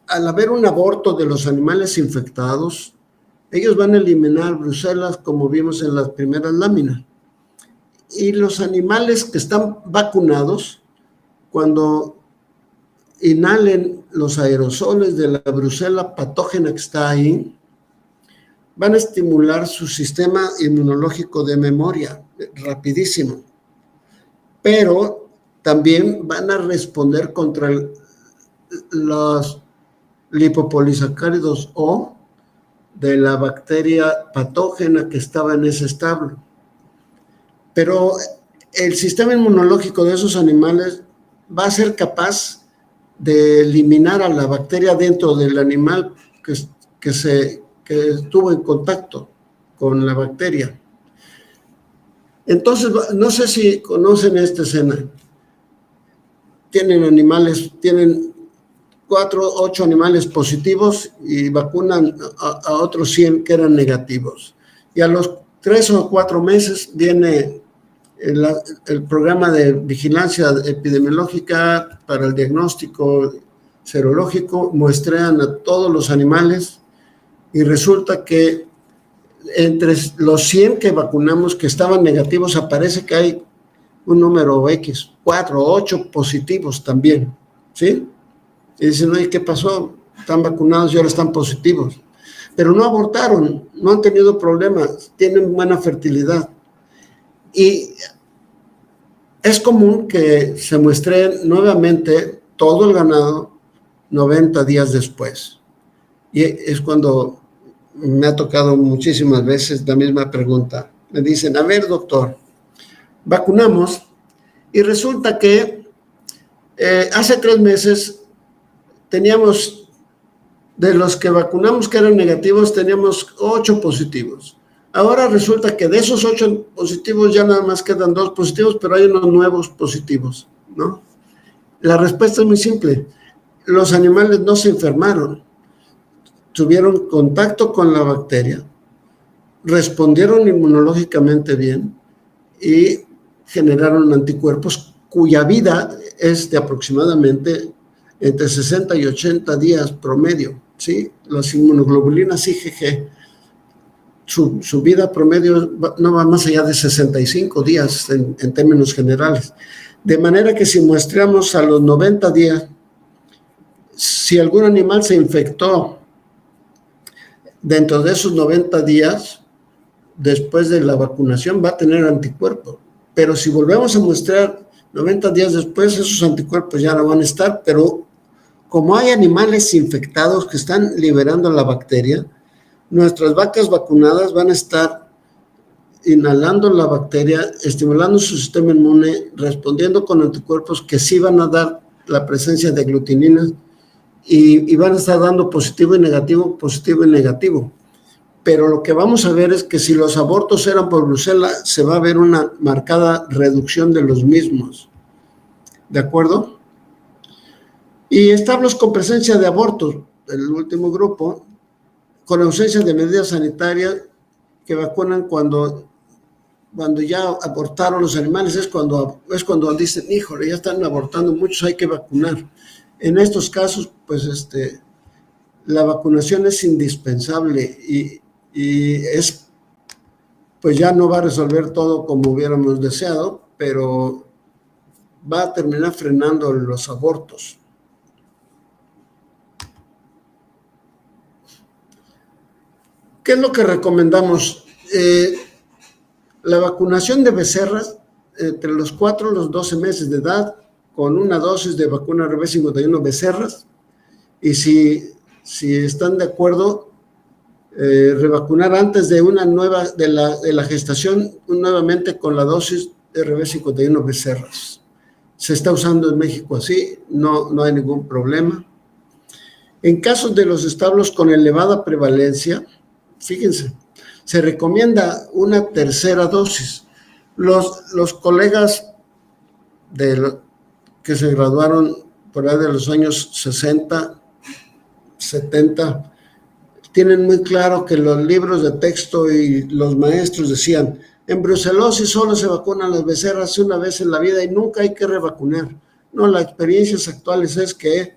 al haber un aborto de los animales infectados, ellos van a eliminar brucelas como vimos en las primeras láminas. Y los animales que están vacunados, cuando inhalen los aerosoles de la brucela patógena que está ahí, van a estimular su sistema inmunológico de memoria rapidísimo. Pero también van a responder contra los lipopolisacáridos O de la bacteria patógena que estaba en ese establo. Pero el sistema inmunológico de esos animales va a ser capaz de eliminar a la bacteria dentro del animal que estuvo en contacto con la bacteria. Entonces, no sé si conocen esta escena. Tienen 8 animales positivos y vacunan a otros 100 que eran negativos. Y a los 3 o 4 meses viene el programa de vigilancia epidemiológica para el diagnóstico serológico, muestrean a todos los animales y resulta que entre los 100 que vacunamos que estaban negativos aparece que hay un número X, 4 o 8 positivos también, ¿sí? Y dicen, oye, ¿qué pasó? Están vacunados y ahora están positivos. Pero no abortaron, no han tenido problemas, tienen buena fertilidad. Y es común que se muestre nuevamente todo el ganado 90 días después. Y es cuando me ha tocado muchísimas veces la misma pregunta. Me dicen, a ver, doctor, vacunamos y resulta que hace 3 meses teníamos, de los que vacunamos que eran negativos, teníamos 8 positivos. Ahora resulta que de esos 8 positivos ya nada más quedan 2 positivos, pero hay unos nuevos positivos, ¿no? La respuesta es muy simple. Los animales no se enfermaron, tuvieron contacto con la bacteria, respondieron inmunológicamente bien y generaron anticuerpos cuya vida es de aproximadamente entre 60 y 80 días promedio, ¿sí? Las inmunoglobulinas IgG, su vida promedio no va más allá de 65 días en términos generales. De manera que si muestramos a los 90 días, si algún animal se infectó dentro de esos 90 días, después de la vacunación va a tener anticuerpos. Pero si volvemos a mostrar 90 días después, esos anticuerpos ya no van a estar, pero como hay animales infectados que están liberando la bacteria, nuestras vacas vacunadas van a estar inhalando la bacteria, estimulando su sistema inmune, respondiendo con anticuerpos que sí van a dar la presencia de aglutininas y van a estar dando positivo y negativo. Pero lo que vamos a ver es que si los abortos eran por brucela, se va a ver una marcada reducción de los mismos. ¿De acuerdo? Y establos con presencia de abortos, el último grupo, con ausencia de medidas sanitarias que vacunan cuando cuando ya abortaron los animales, es cuando dicen, híjole, ya están abortando muchos, hay que vacunar. En estos casos, pues la vacunación es indispensable y es, pues ya no va a resolver todo como hubiéramos deseado, pero va a terminar frenando los abortos. ¿Qué es lo que recomendamos? La vacunación de becerras entre los 4 y los 12 meses de edad, con una dosis de vacuna RB51 becerras, y si están de acuerdo, revacunar antes de la gestación nuevamente con la dosis de RB51 becerras. Se está usando en México así, no hay ningún problema. En casos de los establos con elevada prevalencia, fíjense, se recomienda una tercera dosis. Los colegas que se graduaron por ahí de los años 60, 70, tienen muy claro que los libros de texto y los maestros decían, en brucelosis solo se vacunan las becerras una vez en la vida y nunca hay que revacunar. No, las experiencias actuales es que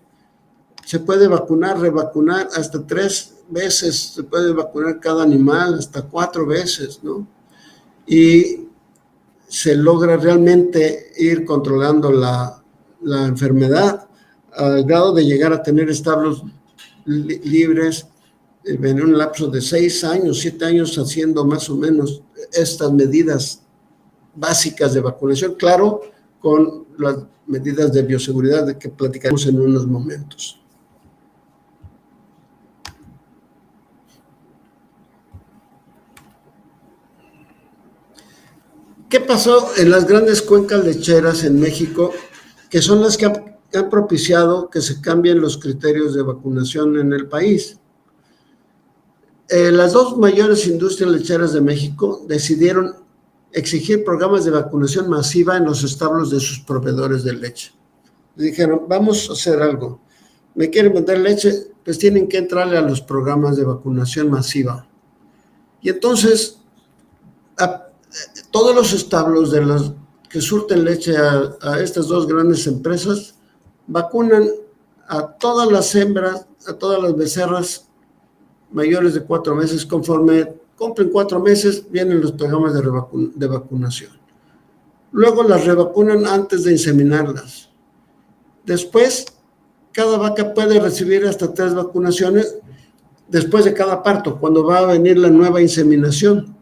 se puede revacunar hasta 3 veces, se puede vacunar cada animal, hasta 4 veces, ¿no? Y se logra realmente ir controlando la enfermedad al grado de llegar a tener establos libres en un lapso de 6 años, 7 años, haciendo más o menos estas medidas básicas de vacunación, claro, con las medidas de bioseguridad de que platicaremos en unos momentos. ¿Qué pasó en las grandes cuencas lecheras en México, que son las que han propiciado que se cambien los criterios de vacunación en el país? Las 2 mayores industrias lecheras de México decidieron exigir programas de vacunación masiva en los establos de sus proveedores de leche. Dijeron, vamos a hacer algo. ¿Me quieren vender leche? Pues tienen que entrarle a los programas de vacunación masiva. Y entonces, todos los establos de los que surten leche a estas 2 grandes empresas vacunan a todas las hembras, a todas las becerras mayores de 4 meses. Conforme cumplen 4 meses, vienen los programas de vacunación. Luego las revacunan antes de inseminarlas. Después, cada vaca puede recibir hasta 3 vacunaciones después de cada parto, cuando va a venir la nueva inseminación.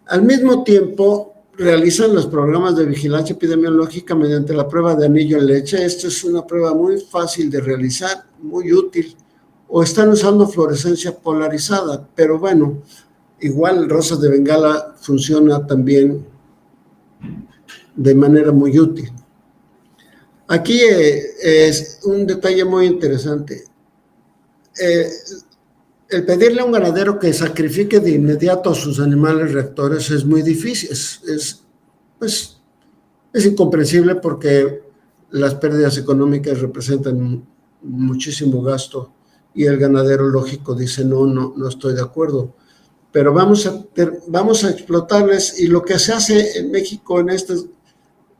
Al mismo tiempo, realizan los programas de vigilancia epidemiológica mediante la prueba de anillo en leche. Esta es una prueba muy fácil de realizar, muy útil. O están usando fluorescencia polarizada, pero bueno, igual Rosas de Bengala funciona también de manera muy útil. Aquí es un detalle muy interesante. El pedirle a un ganadero que sacrifique de inmediato a sus animales reactores es muy difícil, es incomprensible porque las pérdidas económicas representan muchísimo gasto y el ganadero lógico dice no estoy de acuerdo, pero vamos a explotarles. Y lo que se hace en México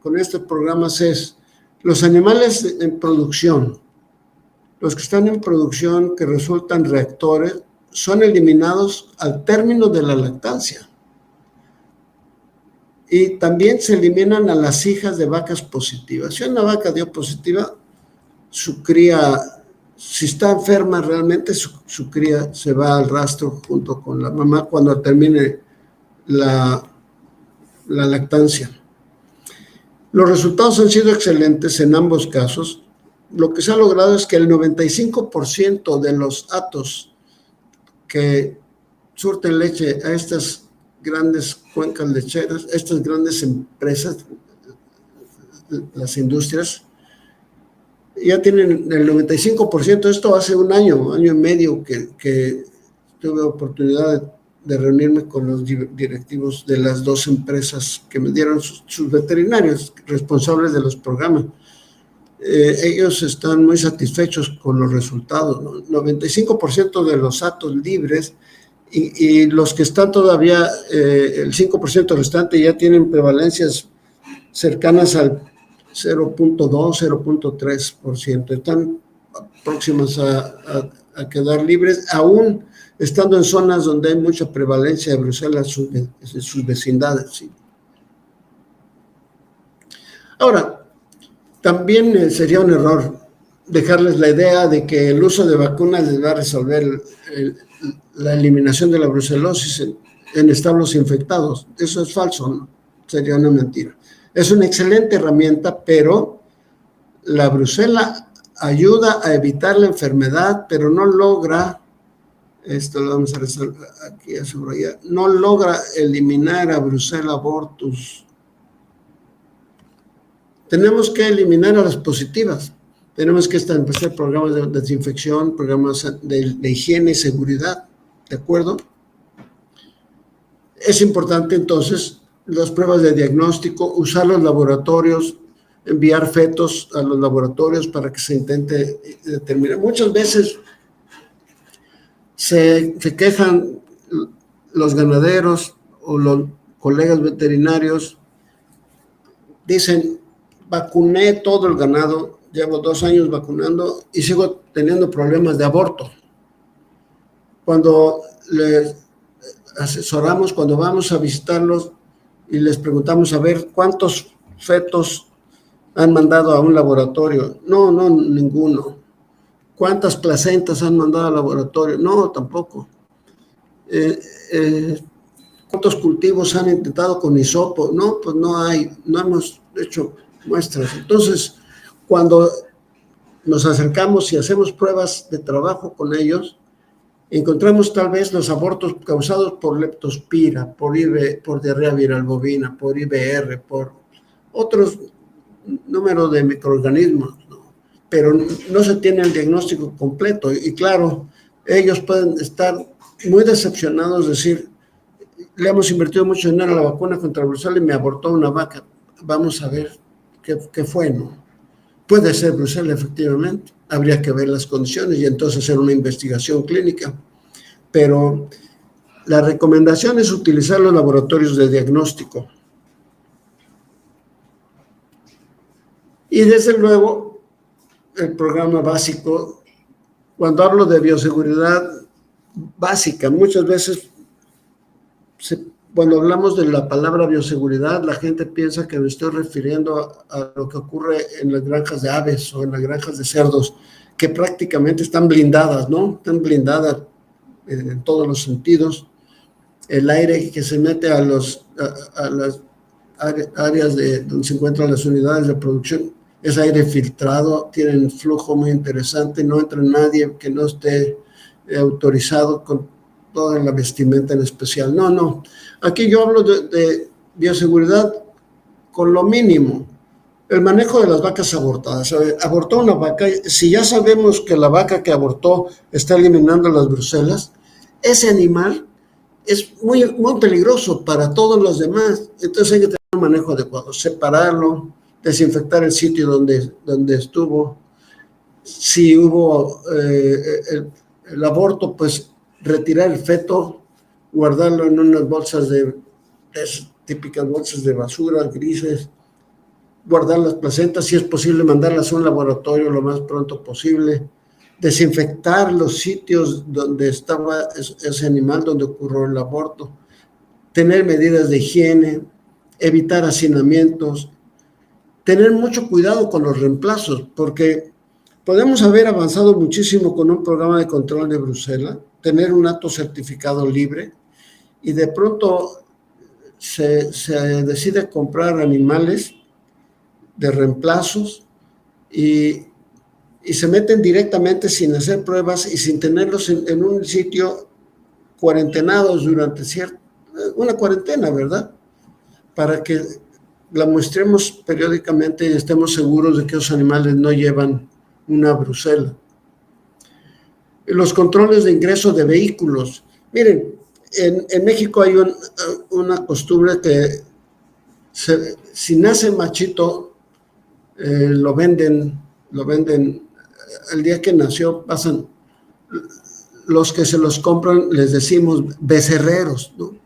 con estos programas es los animales en producción. Los que están en producción que resultan reactores son eliminados al término de la lactancia. Y también se eliminan a las hijas de vacas positivas. Si una vaca dio positiva, su cría, si está enferma realmente, su cría se va al rastro junto con la mamá cuando termine la lactancia. Los resultados han sido excelentes en ambos casos. Lo que se ha logrado es que el 95% de los hatos que surten leche a estas grandes cuencas lecheras, estas grandes empresas, las industrias, ya tienen el 95%. Esto hace un año y medio que tuve oportunidad de reunirme con los directivos de las 2 empresas que me dieron sus veterinarios responsables de los programas. Ellos están muy satisfechos con los resultados, ¿no? 95% de los hatos libres y los que están todavía, el 5% restante ya tienen prevalencias cercanas al 0.2, 0.3%. Están próximas a quedar libres, aún estando en zonas donde hay mucha prevalencia de Brucela en sus vecindades. ¿Sí? Ahora, también sería un error dejarles la idea de que el uso de vacunas les va a resolver la eliminación de la brucelosis en establos infectados. Eso es falso, ¿no? Sería una mentira. Es una excelente herramienta, pero la brucela ayuda a evitar la enfermedad, pero no logra, esto lo vamos a resolver aquí a subrayar, no logra eliminar a Brucella abortus. Tenemos que eliminar a las positivas. Tenemos que establecer programas de desinfección, programas de higiene y seguridad, ¿de acuerdo? Es importante entonces las pruebas de diagnóstico, usar los laboratorios, enviar fetos a los laboratorios para que se intente determinar. Muchas veces se quejan los ganaderos o los colegas veterinarios, dicen, vacuné todo el ganado, llevo 2 años vacunando y sigo teniendo problemas de aborto. Cuando les asesoramos, cuando vamos a visitarlos y les preguntamos a ver cuántos fetos han mandado a un laboratorio, no, ninguno. ¿Cuántas placentas han mandado al laboratorio? No, tampoco. ¿Cuántos cultivos han intentado con hisopo? No, pues no hay, no hemos hecho muestras. Entonces, cuando nos acercamos y hacemos pruebas de trabajo con ellos, encontramos tal vez los abortos causados por leptospira, por diarrea viral bovina, por IBR, por otros números de microorganismos, ¿no? Pero no se tiene el diagnóstico completo. Y claro, ellos pueden estar muy decepcionados, decir, le hemos invertido mucho dinero a la vacuna contra brucela y me abortó una vaca. Vamos a ver qué fue, ¿no? Puede ser brucela, efectivamente. Habría que ver las condiciones y entonces hacer una investigación clínica. Pero la recomendación es utilizar los laboratorios de diagnóstico. Y desde luego, el programa básico, cuando hablo de bioseguridad básica, muchas veces cuando hablamos de la palabra bioseguridad, la gente piensa que me estoy refiriendo a lo que ocurre en las granjas de aves o en las granjas de cerdos, que prácticamente están blindadas, ¿no? Están blindadas en todos los sentidos. El aire que se mete a las áreas donde se encuentran las unidades de producción es aire filtrado, tienen flujo muy interesante, no entra nadie que no esté autorizado con toda la vestimenta en especial. No. Aquí yo hablo de bioseguridad con lo mínimo. El manejo de las vacas abortadas. Abortó una vaca, si ya sabemos que la vaca que abortó está eliminando las brucelas, ese animal es muy peligroso para todos los demás. Entonces hay que tener un manejo adecuado, separarlo, desinfectar el sitio donde estuvo. Si hubo el aborto, pues retirar el feto, guardarlo en unas bolsas típicas bolsas de basura, grises, guardar las placentas, si es posible mandarlas a un laboratorio lo más pronto posible, desinfectar los sitios donde estaba ese animal, donde ocurrió el aborto, tener medidas de higiene, evitar hacinamientos, tener mucho cuidado con los reemplazos, porque podemos haber avanzado muchísimo con un programa de control de brucela, tener un acto certificado libre, y de pronto se decide comprar animales de reemplazos y se meten directamente sin hacer pruebas y sin tenerlos en un sitio cuarentenados durante una cuarentena, ¿verdad? Para que la muestremos periódicamente y estemos seguros de que esos animales no llevan una brucela. Los controles de ingreso de vehículos. Miren, en México hay una costumbre que si nace machito, lo venden el día que nació, pasan los que se los compran les decimos becerreros, ¿no?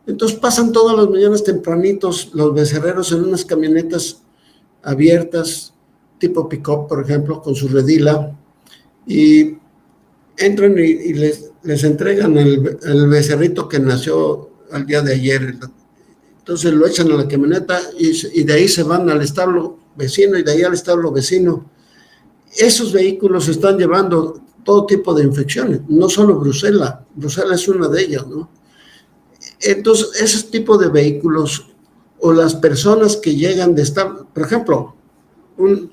Entonces pasan todas las mañanas tempranitos los becerreros en unas camionetas abiertas, tipo pick-up, por ejemplo, con su redila, y entran y les entregan el becerrito que nació al día de ayer. Entonces lo echan a la camioneta y de ahí se van al establo vecino y de ahí al establo vecino. Esos vehículos están llevando todo tipo de infecciones, no solo Brucela es una de ellas, ¿no? Entonces, ese tipo de vehículos o las personas que llegan de estar, por ejemplo, un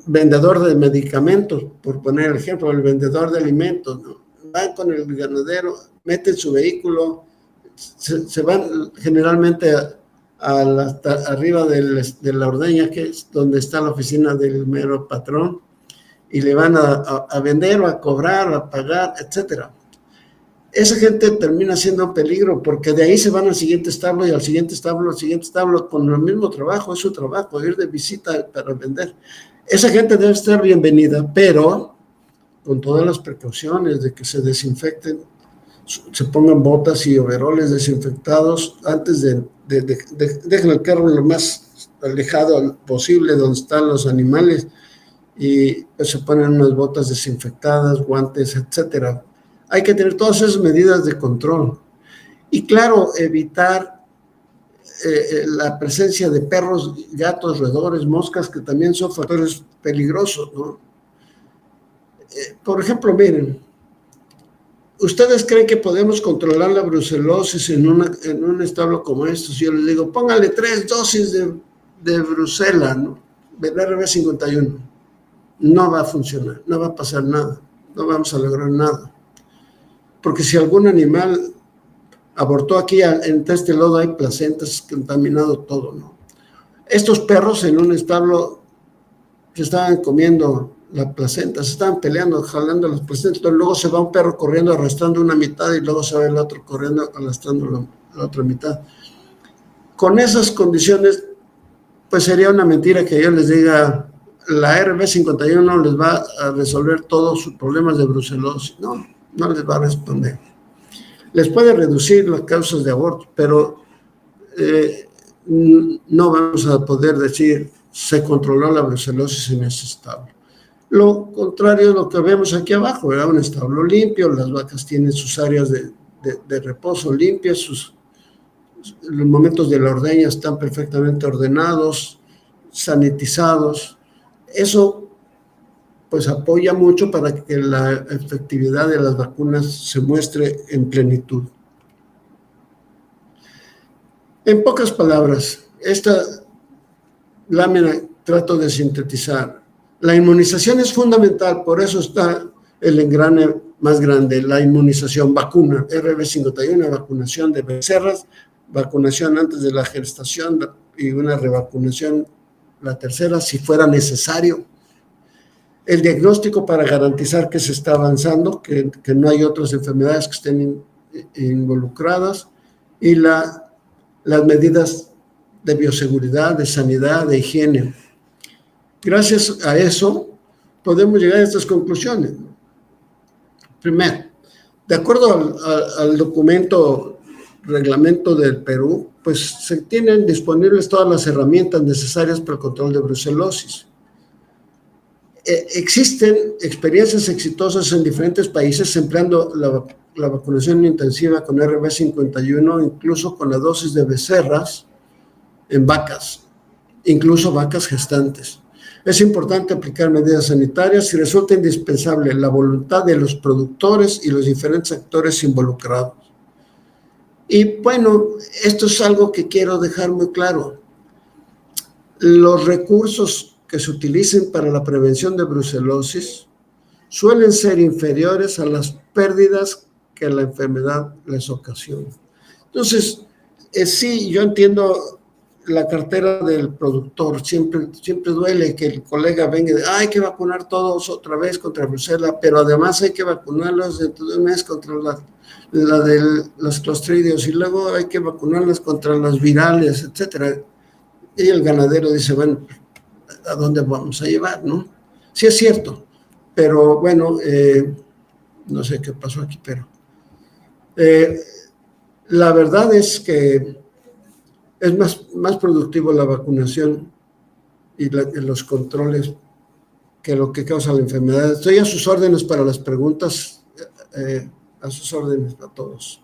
vendedor de medicamentos, por poner el ejemplo, el vendedor de alimentos, ¿no? Van con el ganadero, meten su vehículo, se van generalmente arriba de la ordeña, que es donde está la oficina del mero patrón, y le van a vender o a cobrar, a pagar, etcétera. Esa gente termina siendo un peligro porque de ahí se van al siguiente establo y al siguiente establo con el mismo trabajo, es su trabajo, ir de visita para vender. Esa gente debe estar bienvenida, pero con todas las precauciones de que se desinfecten, se pongan botas y overoles desinfectados antes dejen el carro lo más alejado posible donde están los animales y pues se ponen unas botas desinfectadas, guantes, etcétera. Hay que tener todas esas medidas de control. Y claro, evitar la presencia de perros, gatos, roedores, moscas, que también son factores peligrosos, ¿no? Por ejemplo, miren, ¿ustedes creen que podemos controlar la brucelosis en un establo como estos? Yo les digo, póngale 3 dosis de brucela, ¿no? Del RB51. No va a funcionar, no va a pasar nada, no vamos a lograr nada. Porque si algún animal abortó aquí en este lodo, hay placentas, contaminado todo, ¿no? Estos perros en un establo se estaban comiendo la placenta, se estaban peleando, jalando las placentas, luego se va un perro corriendo arrastrando una mitad y luego se va el otro corriendo arrastrando la otra mitad. Con esas condiciones, pues sería una mentira que yo les diga, la RB51 les va a resolver todos sus problemas de brucelosis. No les va a responder. Les puede reducir las causas de aborto, pero no vamos a poder decir se controló la brucelosis en ese establo. Lo contrario es lo que vemos aquí abajo, ¿verdad? Un establo limpio, las vacas tienen sus áreas de reposo limpias, los momentos de la ordeña están perfectamente ordenados, sanitizados. Eso pues apoya mucho para que la efectividad de las vacunas se muestre en plenitud. En pocas palabras, esta lámina trato de sintetizar. La inmunización es fundamental, por eso está el engrane más grande, la inmunización, vacuna, RB51, vacunación de becerras, vacunación antes de la gestación y una revacunación, la tercera, si fuera necesario. El diagnóstico para garantizar que se está avanzando, que no hay otras enfermedades que estén involucradas, y las medidas de bioseguridad, de sanidad, de higiene. Gracias a eso podemos llegar a estas conclusiones. Primero, de acuerdo al documento reglamento del Perú, pues se tienen disponibles todas las herramientas necesarias para el control de brucelosis. Existen experiencias exitosas en diferentes países empleando la vacunación intensiva con RB51, incluso con la dosis de becerras en vacas, incluso vacas gestantes. Es importante aplicar medidas sanitarias y resulta indispensable la voluntad de los productores y los diferentes actores involucrados. Y bueno, esto es algo que quiero dejar muy claro. Los recursos que se utilicen para la prevención de brucelosis suelen ser inferiores a las pérdidas que la enfermedad les ocasiona. Entonces, sí, yo entiendo la cartera del productor, siempre duele que el colega venga y diga, hay que vacunar todos otra vez contra brucela, pero además hay que vacunarlos dentro de un mes contra la de los clostridios y luego hay que vacunarlos contra las virales, etcétera. Y el ganadero dice, bueno, ¿a dónde vamos a llevar, no? Sí es cierto, pero bueno, no sé qué pasó aquí, pero la verdad es que es más productivo la vacunación y los controles que lo que causa la enfermedad. Estoy a sus órdenes para las preguntas, a sus órdenes a todos.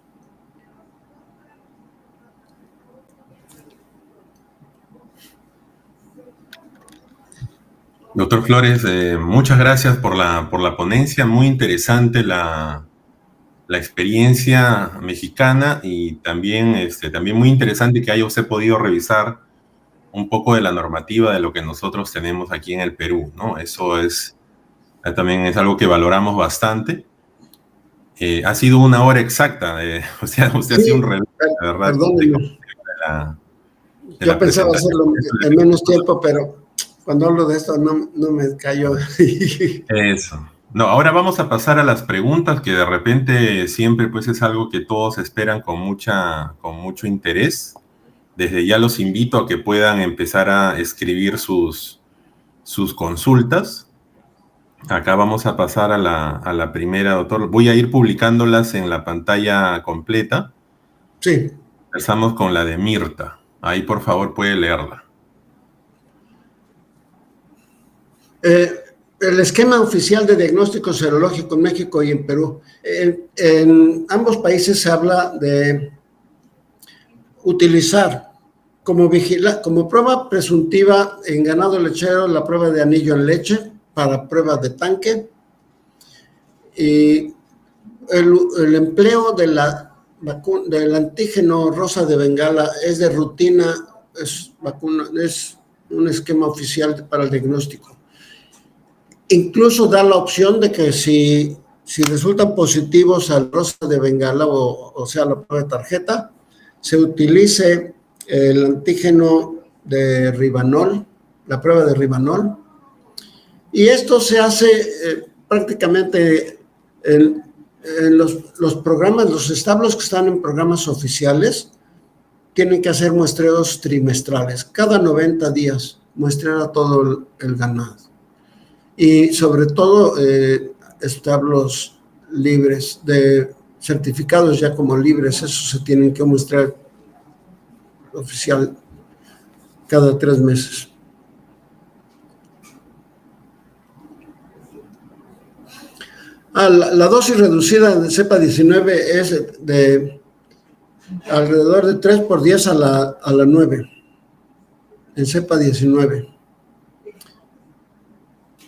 Doctor Flores, muchas gracias por la ponencia, muy interesante la experiencia mexicana y también, también muy interesante que haya usted podido revisar un poco de la normativa de lo que nosotros tenemos aquí en el Perú, ¿no? Eso también es algo que valoramos bastante. Ha sido una hora exacta, usted ha sido un reloj, de verdad. Perdónenme. Yo pensaba hacerlo en menos tiempo, pero cuando hablo de esto no me callo. Eso. No, ahora vamos a pasar a las preguntas que de repente siempre pues es algo que todos esperan con mucho interés. Desde ya los invito a que puedan empezar a escribir sus consultas. Acá vamos a pasar a la primera, doctor. Voy a ir publicándolas en la pantalla completa. Sí. Empezamos con la de Mirta. Ahí, por favor, puede leerla. El esquema oficial de diagnóstico serológico en México y en Perú. En ambos países se habla de utilizar como prueba presuntiva en ganado lechero la prueba de anillo en leche para prueba de tanque, y el empleo del antígeno rosa de Bengala es de rutina, es un esquema oficial para el diagnóstico. Incluso da la opción de que si resultan positivos al rosa de Bengala, o sea, la prueba de tarjeta, se utilice el antígeno de Rivanol, la prueba de Rivanol, y esto se hace prácticamente en los programas, los establos que están en programas oficiales tienen que hacer muestreos trimestrales, cada 90 días muestrear a todo el ganado. Y sobre todo establos libres, certificados ya como libres, esos se tienen que mostrar oficial cada 3 meses. La dosis reducida de cepa 19 es de alrededor de 3x10 a la 9 en cepa 19.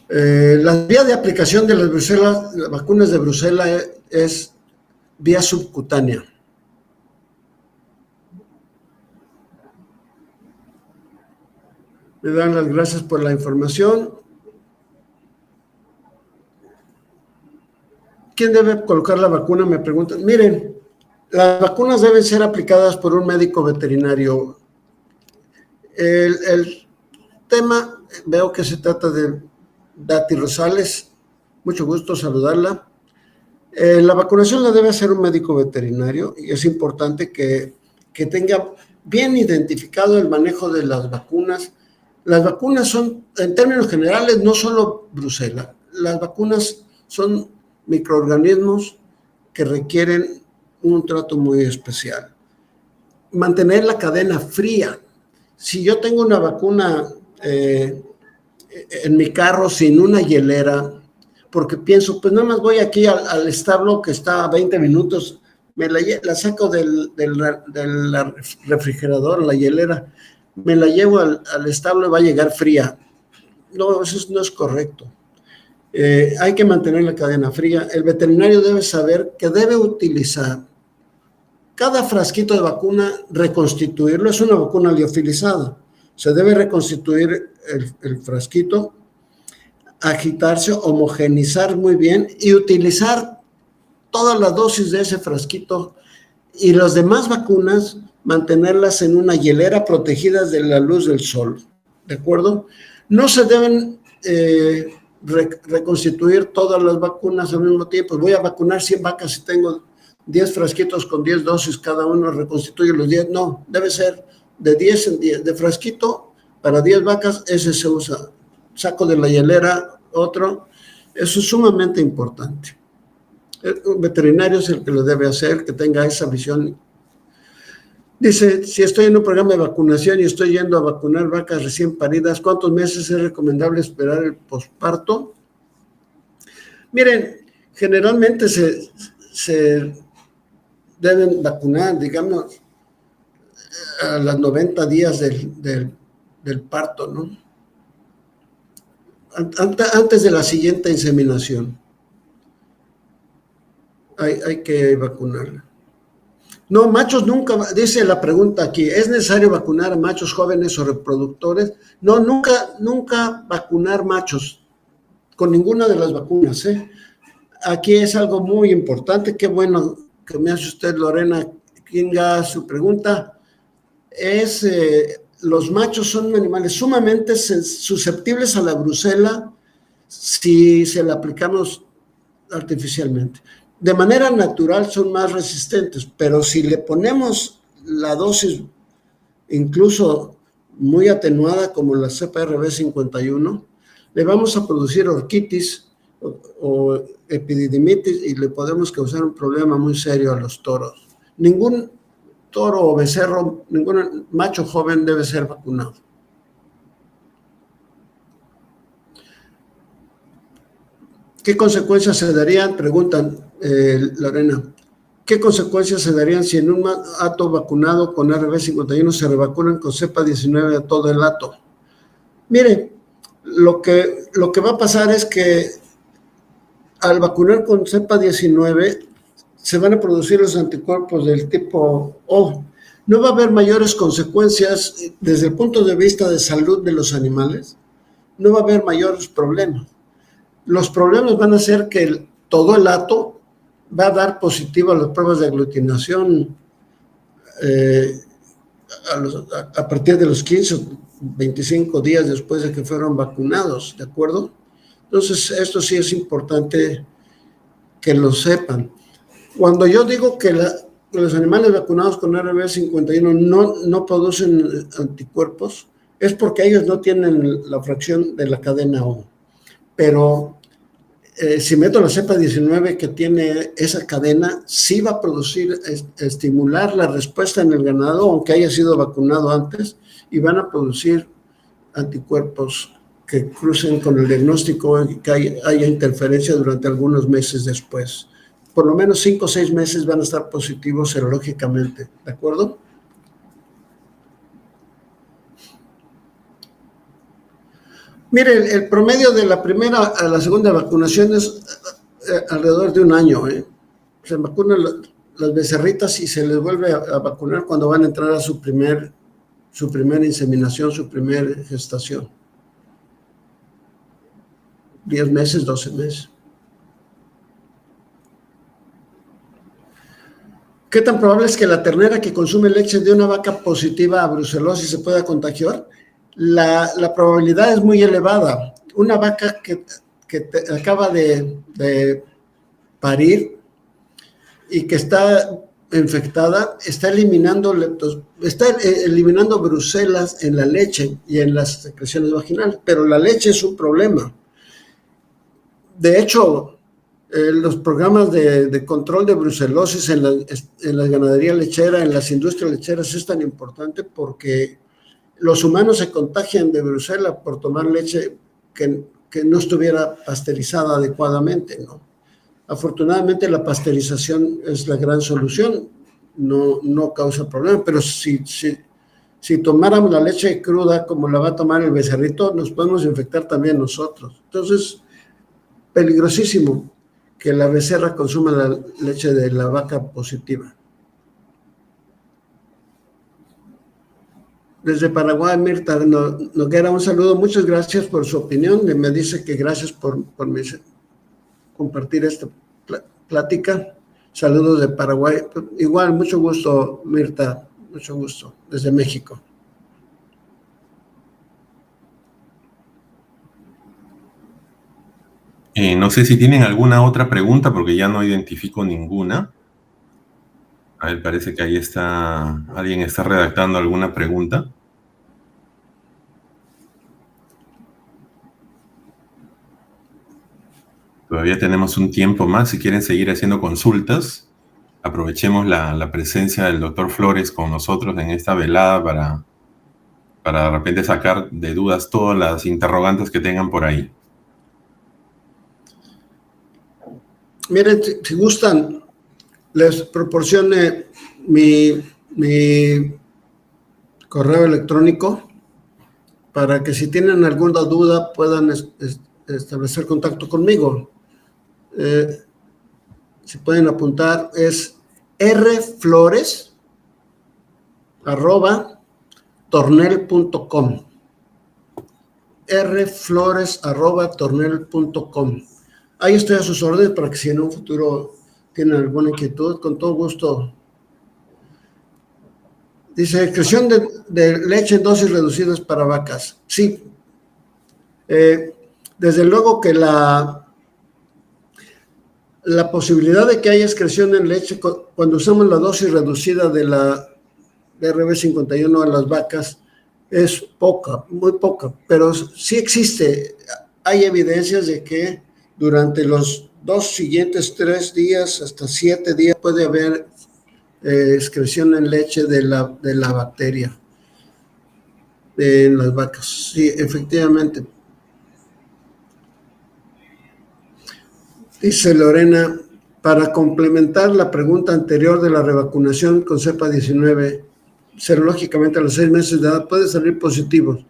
La vía de aplicación de las vacunas de Brucela es vía subcutánea. Me dan las gracias por la información. ¿Quién debe colocar la vacuna? Me preguntan. Miren, las vacunas deben ser aplicadas por un médico veterinario. El tema, veo que se trata de Dati Rosales. Mucho gusto saludarla. La vacunación la debe hacer un médico veterinario y es importante que tenga bien identificado el manejo de las vacunas. Las vacunas son, en términos generales, no solo Brucela. Las vacunas son microorganismos que requieren un trato muy especial. Mantener la cadena fría. Si yo tengo una vacuna en mi carro sin una hielera, porque pienso, pues nada más voy aquí al establo que está a 20 minutos, la saco del refrigerador, la hielera, me la llevo al establo y va a llegar fría. No, eso no es correcto. Hay que mantener la cadena fría. El veterinario debe saber que debe utilizar cada frasquito de vacuna, reconstituirlo. Es una vacuna liofilizada. Se debe reconstituir el frasquito, agitarse, homogenizar muy bien y utilizar toda la dosis de ese frasquito, y las demás vacunas mantenerlas en una hielera protegidas de la luz del sol. ¿De acuerdo? No se deben reconstituir todas las vacunas al mismo tiempo. Voy a vacunar 100 vacas y tengo 10 frasquitos con 10 dosis, cada uno reconstituye los 10. No, debe ser de 10 en 10. De frasquito para 10 vacas, ese se usa. Saco de la hielera otro. Eso es sumamente importante. Un veterinario es el que lo debe hacer, que tenga esa visión. Dice, si estoy en un programa de vacunación y estoy yendo a vacunar vacas recién paridas, ¿cuántos meses es recomendable esperar el posparto? Miren, generalmente se deben vacunar, digamos, a los 90 días del parto, ¿no? Antes de la siguiente inseminación. Hay que vacunarla. No, machos nunca, dice la pregunta aquí, ¿es necesario vacunar a machos jóvenes o reproductores? No, nunca vacunar machos con ninguna de las vacunas, ¿eh? Aquí es algo muy importante, qué bueno que me hace usted, Lorena Kinga, su pregunta. Los machos son animales sumamente susceptibles a la brucela si se la aplicamos artificialmente. De manera natural son más resistentes, pero si le ponemos la dosis incluso muy atenuada como la cepa RB51, le vamos a producir orquitis o epididimitis y le podemos causar un problema muy serio a los toros. Ningún toro o becerro, ningún macho joven debe ser vacunado. ¿Qué consecuencias se darían? Preguntan, Lorena. ¿Qué consecuencias se darían si en un hato vacunado con RB51 se revacunan con cepa 19 a todo el hato? Mire, lo que va a pasar es que al vacunar con cepa 19 se van a producir los anticuerpos del tipo O. No va a haber mayores consecuencias desde el punto de vista de salud de los animales. No va a haber mayores problemas. Los problemas van a ser que todo el hato va a dar positivo a las pruebas de aglutinación a partir de los 15 o 25 días después de que fueron vacunados, ¿de acuerdo? Entonces, esto sí es importante que lo sepan. Cuando yo digo que los animales vacunados con RB51 no producen anticuerpos, es porque ellos no tienen la fracción de la cadena O. Pero si meto la cepa 19 que tiene esa cadena, sí va a producir, estimular la respuesta en el ganado, aunque haya sido vacunado antes, y van a producir anticuerpos que crucen con el diagnóstico y que haya interferencia durante algunos meses después. Por lo menos 5 o 6 meses van a estar positivos serológicamente, ¿de acuerdo? Mire, el promedio de la primera a la segunda vacunación es alrededor de un año. Se vacunan las becerritas y se les vuelve a vacunar cuando van a entrar a su primera inseminación, su primera gestación. 10 meses, 12 meses. ¿Qué tan probable es que la ternera que consume leche de una vaca positiva a brucelosis se pueda contagiar? La probabilidad es muy elevada. Una vaca que acaba de parir y que está infectada está eliminando brucelas en la leche y en las secreciones vaginales, pero la leche es un problema. De hecho, los programas de control de brucelosis en la ganadería lechera, en las industrias lecheras es tan importante porque los humanos se contagian de brucela por tomar leche que no estuviera pasteurizada adecuadamente, ¿no? Afortunadamente la pasteurización es la gran solución, no causa problema, pero si tomáramos la leche cruda como la va a tomar el becerrito, nos podemos infectar también nosotros. Entonces, peligrosísimo que la becerra consuma la leche de la vaca positiva. Desde Paraguay, Mirta Noguera, un saludo. Muchas gracias por su opinión. Me dice que gracias por compartir esta plática. Saludos de Paraguay. Igual, mucho gusto, Mirta. Mucho gusto. Desde México. No sé si tienen alguna otra pregunta porque ya no identifico ninguna. A ver, parece que ahí alguien está redactando alguna pregunta. Todavía tenemos un tiempo más. Si quieren seguir haciendo consultas, aprovechemos la presencia del doctor Flores con nosotros en esta velada para de repente sacar de dudas todas las interrogantes que tengan por ahí. Miren, si gustan, les proporcione mi correo electrónico para que si tienen alguna duda puedan establecer contacto conmigo. Si pueden apuntar, es rflores@tornel.com. rflores@tornel.com. Ahí estoy a sus órdenes para que si en un futuro tienen alguna inquietud, con todo gusto. Dice, excreción de leche en dosis reducidas para vacas. Sí. Desde luego que la posibilidad de que haya excreción en leche cuando usamos la dosis reducida de la RB51 a las vacas es poca, muy poca, pero sí existe. Hay evidencias de que durante los 2 siguientes 3 días hasta 7 días puede haber excreción en leche de la bacteria en las vacas. Sí, efectivamente. Dice Lorena, para complementar la pregunta anterior de la revacunación con cepa 19, serológicamente a los 6 meses de edad puede salir positivos,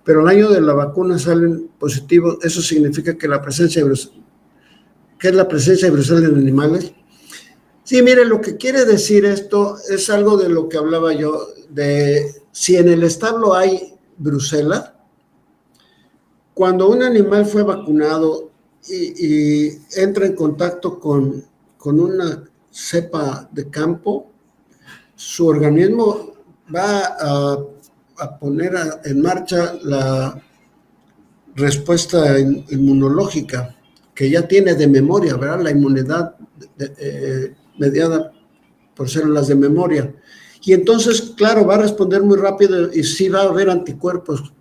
pero al año de la vacuna salen positivos. ¿Eso significa que ¿qué es la presencia de Brucela en animales? Sí, mire, lo que quiere decir esto es algo de lo que hablaba yo, de si en el establo hay Brucela, cuando un animal fue vacunado y entra en contacto con una cepa de campo, su organismo va a poner en marcha la respuesta inmunológica que ya tiene de memoria, ¿verdad? La inmunidad mediada por células de memoria. Y entonces, claro, va a responder muy rápido y sí va a haber anticuerpos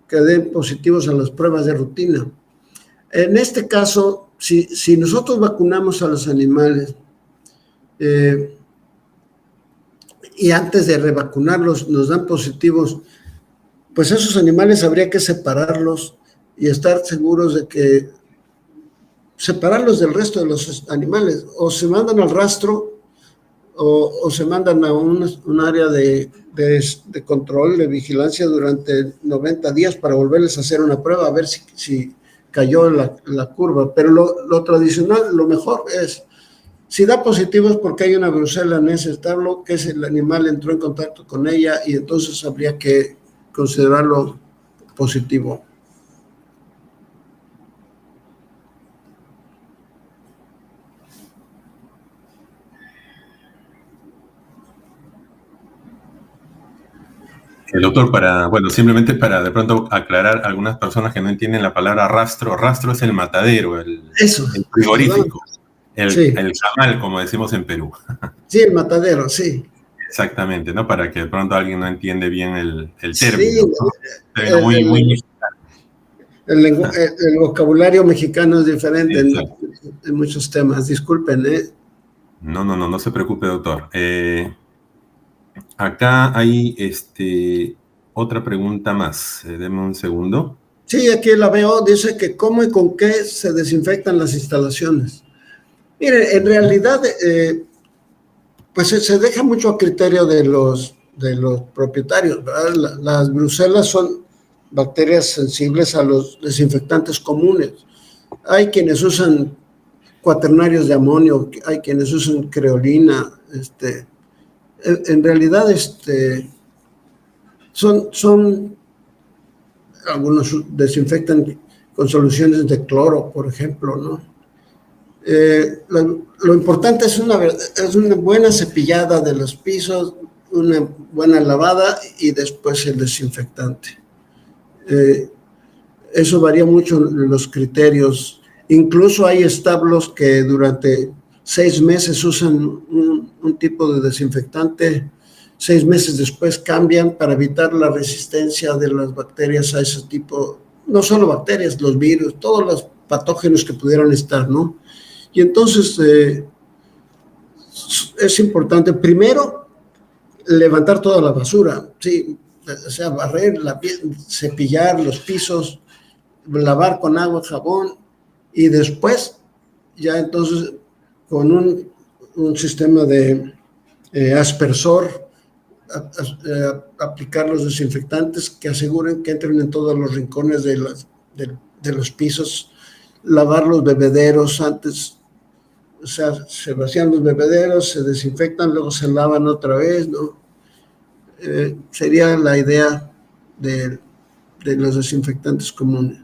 que den positivos a las pruebas de rutina. En este caso, si nosotros vacunamos a los animales y antes de revacunarlos nos dan positivos, pues esos animales habría que separarlos y estar seguros de que separarlos del resto de los animales, o se mandan al rastro o se mandan a un área de control, de vigilancia durante 90 días para volverles a hacer una prueba, a ver si cayó la curva. Pero lo tradicional, lo mejor es, si da positivo es porque hay una brucela en ese establo, que es el animal entró en contacto con ella y entonces habría que considerarlo positivo. El doctor, simplemente para de pronto aclarar a algunas personas que no entienden la palabra rastro. Rastro es el matadero, el frigorífico, el jamal, como decimos en Perú. Sí, el matadero, sí. Exactamente, ¿no? Para que de pronto alguien no entiende bien el término. Sí, ¿no? Muy mexicano. El vocabulario mexicano es diferente en muchos temas. Disculpen, No se preocupe, doctor. Acá hay otra pregunta más. Deme un segundo. Sí, aquí la veo. Dice que cómo y con qué se desinfectan las instalaciones. Mire, en realidad, pues se deja mucho a criterio de los propietarios, ¿verdad? Las brucelas son bacterias sensibles a los desinfectantes comunes. Hay quienes usan cuaternarios de amonio, hay quienes usan creolina, en realidad son algunos desinfectan con soluciones de cloro, por ejemplo, ¿no? Lo importante es una buena cepillada de los pisos, una buena lavada y después el desinfectante. Eso varía mucho en los criterios. Incluso hay establos que durante 6 meses usan un tipo de desinfectante, 6 meses después cambian para evitar la resistencia de las bacterias a ese tipo, no solo bacterias, los virus, todas las patógenos que pudieran estar, ¿no? Y entonces es importante, primero, levantar toda la basura, sí, o sea, barrer, cepillar los pisos, lavar con agua, jabón, y después, ya entonces, con un sistema de aspersor, aplicar los desinfectantes que aseguren que entren en todos los rincones de los pisos, lavar los bebederos antes, o sea, se vacían los bebederos, se desinfectan, luego se lavan otra vez, ¿no? Sería la idea de los desinfectantes comunes.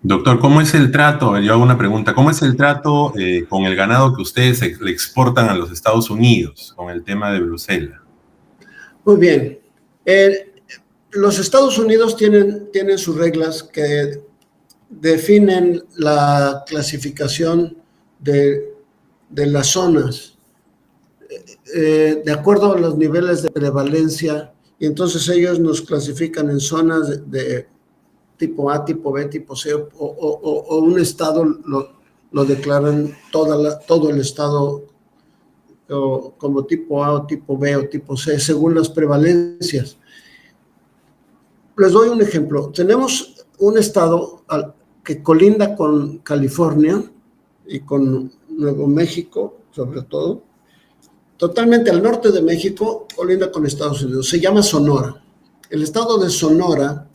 Doctor, ¿cómo es el trato? Yo hago una pregunta. ¿Cómo es el trato con el ganado que ustedes le exportan a los Estados Unidos con el tema de Brucela? Muy bien. Los Estados Unidos tienen sus reglas que definen la clasificación de las zonas de acuerdo a los niveles de prevalencia, y entonces ellos nos clasifican en zonas de tipo A, tipo B, tipo C, o un estado lo declaran todo el estado como tipo A o tipo B o tipo C, según las prevalencias. Les doy un ejemplo. Tenemos un estado que colinda con California y con Nuevo México, sobre todo, totalmente al norte de México, colinda con Estados Unidos. Se llama Sonora. El estado de Sonora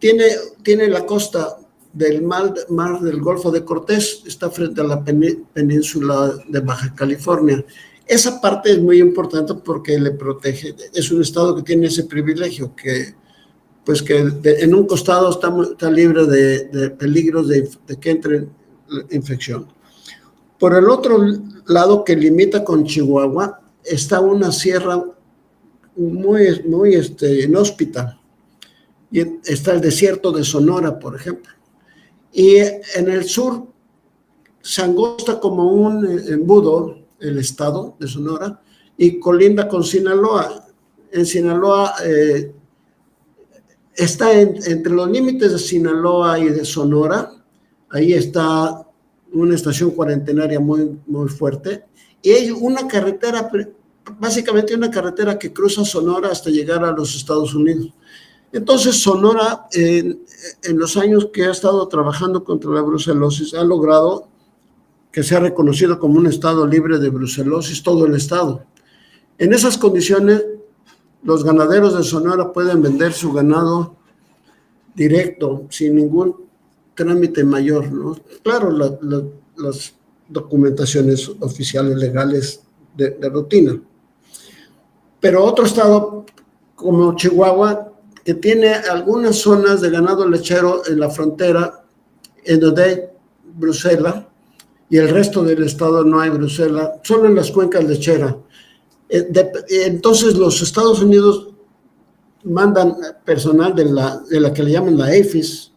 tiene la costa del mar del Golfo de Cortés, está frente a la península de Baja California. Esa parte es muy importante porque le protege. Es un estado que tiene ese privilegio, que en un costado está libre de peligros de que entre infección. Por el otro lado, que limita con Chihuahua, está una sierra muy inhóspita. Y está el desierto de Sonora, por ejemplo. Y en el sur se angosta como un embudo el estado de Sonora y colinda con Sinaloa. En Sinaloa está entre los límites de Sinaloa y de Sonora. Ahí está una estación cuarentenaria muy, muy fuerte, y hay una carretera, básicamente una carretera que cruza Sonora hasta llegar a los Estados Unidos. Entonces Sonora, en los años que ha estado trabajando contra la brucelosis, ha logrado que sea reconocido como un estado libre de brucelosis, todo el estado. En esas condiciones, los ganaderos de Sonora pueden vender su ganado directo, sin ningún trámite mayor, ¿no? Claro, las documentaciones oficiales legales de rutina. Pero otro estado como Chihuahua, que tiene algunas zonas de ganado lechero en la frontera, en donde hay brucela, y el resto del estado no hay brucela, solo en las cuencas lecheras. Entonces los Estados Unidos mandan personal de la que le llaman la EFIS,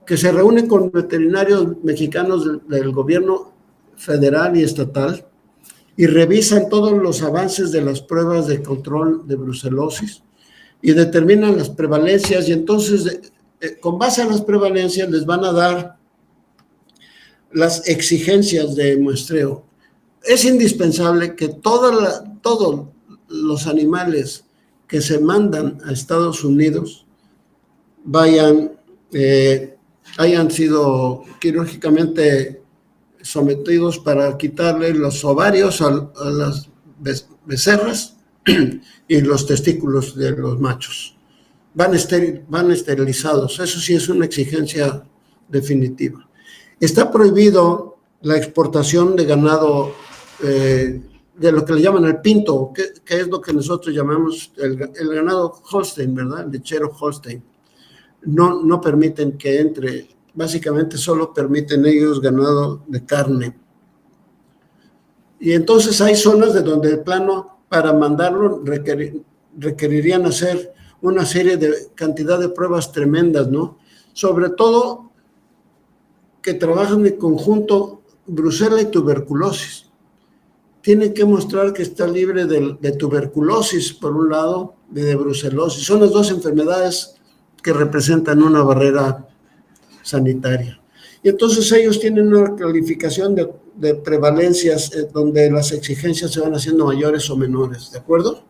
que se reúne con veterinarios mexicanos del gobierno federal y estatal y revisan todos los avances de las pruebas de control de brucelosis y determinan las prevalencias, y entonces con base a las prevalencias les van a dar las exigencias de muestreo. Es indispensable que todos los animales que se mandan a Estados Unidos hayan sido quirúrgicamente sometidos para quitarle los ovarios a las becerras y los testículos de los machos. Van esterilizados. Eso sí es una exigencia definitiva. Está prohibido la exportación de ganado de lo que le llaman el pinto, que es lo que nosotros llamamos el ganado Holstein, ¿verdad? El lechero Holstein. No permiten que entre, básicamente solo permiten ellos ganado de carne. Y entonces hay zonas de donde el plano, para mandarlo, requerirían hacer una serie de cantidad de pruebas tremendas, ¿no? Sobre todo que trabajan en conjunto brucela y tuberculosis. Tienen que mostrar que está libre de tuberculosis, por un lado, y de brucelosis. Son las dos enfermedades que representan una barrera sanitaria. Y entonces ellos tienen una calificación de prevalencias donde las exigencias se van haciendo mayores o menores, ¿de acuerdo?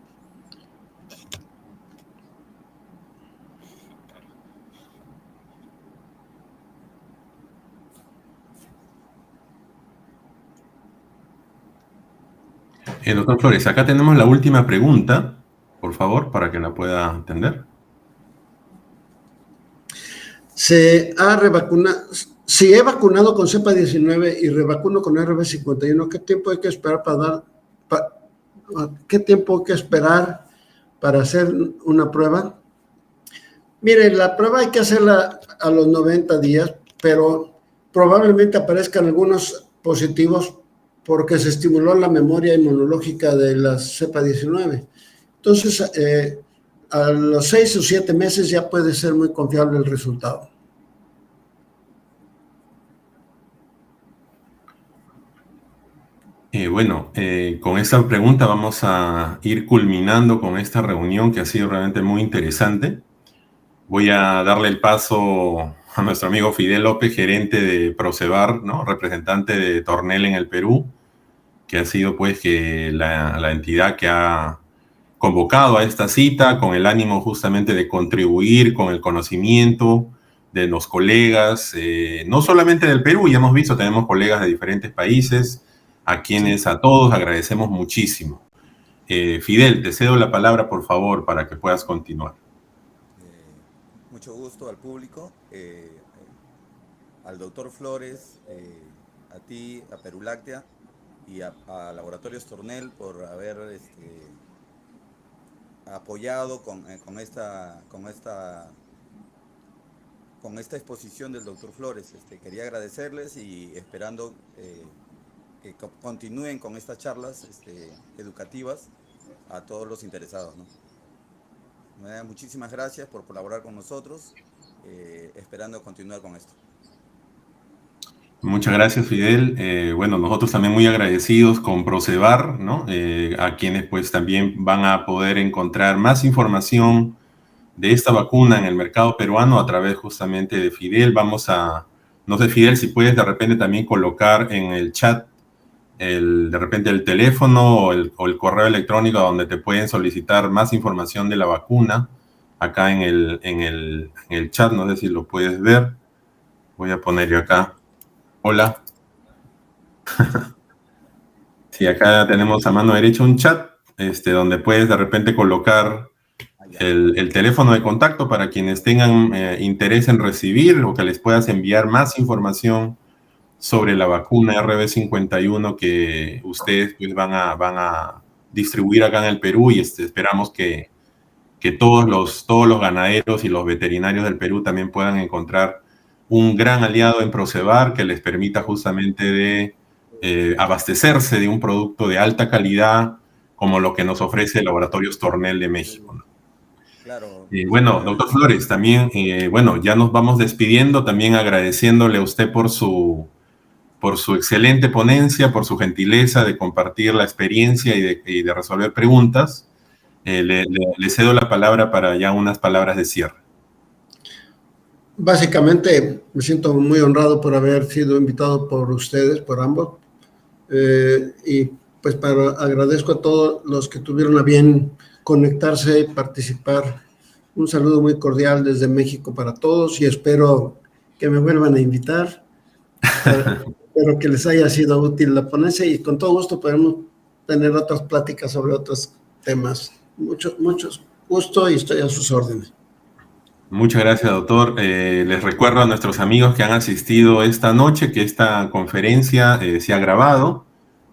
Doctor Flores, acá tenemos la última pregunta, por favor, para que la pueda atender. Si he vacunado con cepa 19 y revacuno con RB51, ¿qué tiempo hay que esperar qué tiempo hay que esperar para hacer una prueba? Mire, la prueba hay que hacerla a los 90 días, pero probablemente aparezcan algunos positivos porque se estimuló la memoria inmunológica de la cepa 19. Entonces, a los 6 o 7 meses ya puede ser muy confiable el resultado. Bueno, con esta pregunta vamos a ir culminando con esta reunión que ha sido realmente muy interesante. Voy a darle el paso a nuestro amigo Fidel López, gerente de Procebar, ¿no? Representante de Tornel en el Perú, que ha sido pues que la entidad que ha convocado a esta cita con el ánimo justamente de contribuir con el conocimiento de los colegas, no solamente del Perú, ya hemos visto, tenemos colegas de diferentes países, a quienes a todos agradecemos muchísimo. Fidel, te cedo la palabra, por favor, para que puedas continuar. Mucho gusto al público, al doctor Flores, a ti, a Perú Láctea y a Laboratorios Tornel por haber apoyado con esta exposición del doctor Flores. Quería agradecerles y esperando que continúen con estas charlas educativas a todos los interesados, ¿no? Muchísimas gracias por colaborar con nosotros, esperando continuar con esto. Muchas gracias, Fidel. Bueno, nosotros también muy agradecidos con Procebar, ¿no? A quienes pues también van a poder encontrar más información de esta vacuna en el mercado peruano a través justamente de Fidel. Vamos a, no sé, Fidel, si puedes de repente también colocar en el chat de repente el teléfono o el correo electrónico donde te pueden solicitar más información de la vacuna, acá en el chat, no sé si lo puedes ver. Voy a poner yo acá. Hola. Sí, acá tenemos a mano derecha un chat, donde puedes de repente colocar el teléfono de contacto para quienes tengan interés en recibir o que les puedas enviar más información sobre la vacuna RB51 que ustedes pues, van a distribuir acá en el Perú, y esperamos que todos los ganaderos y los veterinarios del Perú también puedan encontrar un gran aliado en Procebar que les permita justamente de abastecerse de un producto de alta calidad como lo que nos ofrece Laboratorios Tornel de México, ¿no? Claro. Bueno, doctor Flores, también, bueno, ya nos vamos despidiendo, también agradeciéndole a usted por su excelente ponencia, por su gentileza de compartir la experiencia y de resolver preguntas. Le cedo la palabra para ya unas palabras de cierre. Básicamente, me siento muy honrado por haber sido invitado por ustedes, por ambos, y pues agradezco a todos los que tuvieron a bien conectarse y participar. Un saludo muy cordial desde México para todos y espero que me vuelvan a invitar. Espero que les haya sido útil la ponencia y con todo gusto podemos tener otras pláticas sobre otros temas. Mucho gusto y estoy a sus órdenes. Muchas gracias, doctor. Les recuerdo a nuestros amigos que han asistido esta noche que esta conferencia se ha grabado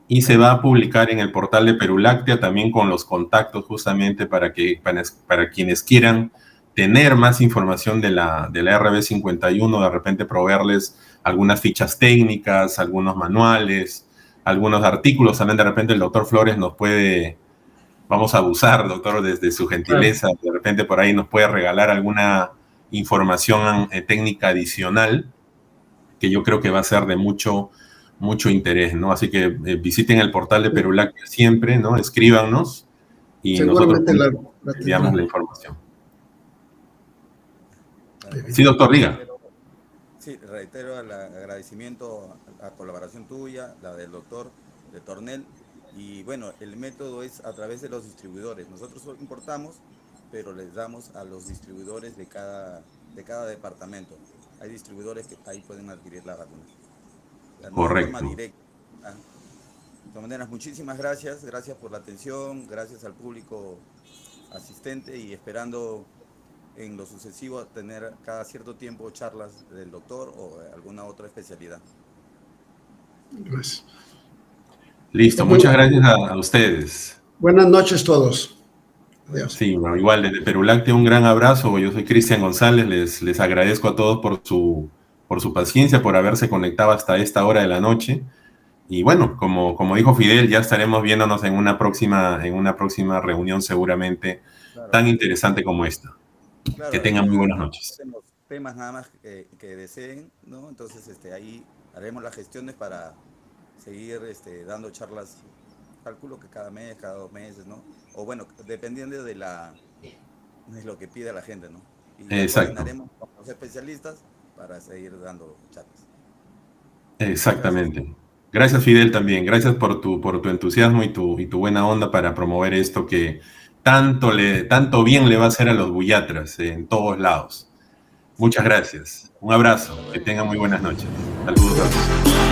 y se va a publicar en el portal de Perú Láctea, también con los contactos justamente para quienes quieran tener más información de la RB51, de repente proveerles algunas fichas técnicas, algunos manuales, algunos artículos. También de repente el doctor Flores nos puede, vamos a abusar, doctor, desde su gentileza, de repente por ahí nos puede regalar alguna información técnica adicional que yo creo que va a ser de mucho interés, ¿no? Así que visiten el portal de Perú Láctea siempre, ¿no? Escríbanos y nosotros enviamos la información. Sí, doctor, diga. Sí, reitero el agradecimiento a la colaboración tuya, la del doctor de Tornel. Y bueno, el método es a través de los distribuidores. Nosotros importamos, pero les damos a los distribuidores de cada departamento. Hay distribuidores que ahí pueden adquirir la vacuna. No de forma Correcto. directa. De todas maneras, muchísimas gracias. Gracias por la atención. Gracias al público asistente y esperando en lo sucesivo tener cada cierto tiempo charlas del doctor o alguna otra especialidad. Gracias. Listo, muchas gracias a ustedes. Buenas noches todos. Adiós. Sí, bueno, igual desde Perú Lácteo un gran abrazo. Yo soy Cristian González. Les agradezco a todos por su paciencia, por haberse conectado hasta esta hora de la noche. Y bueno, como dijo Fidel, ya estaremos viéndonos en una próxima reunión seguramente tan interesante como esta. Claro, Que tengan muy buenas noches. Los temas nada más que deseen, ¿no? Entonces ahí haremos las gestiones para seguir dando charlas, calculo que cada mes, cada 2 meses, ¿no? O bueno, dependiendo de lo que pida la gente, ¿no? Y ya coordinaremos con los especialistas para seguir dando charlas. Exactamente. Gracias, Fidel, también. Gracias por tu entusiasmo y tu buena onda para promover esto que tanto bien le va a hacer a los bullatras en todos lados. Muchas gracias. Un abrazo. Que tengan muy buenas noches. Saludos a todos.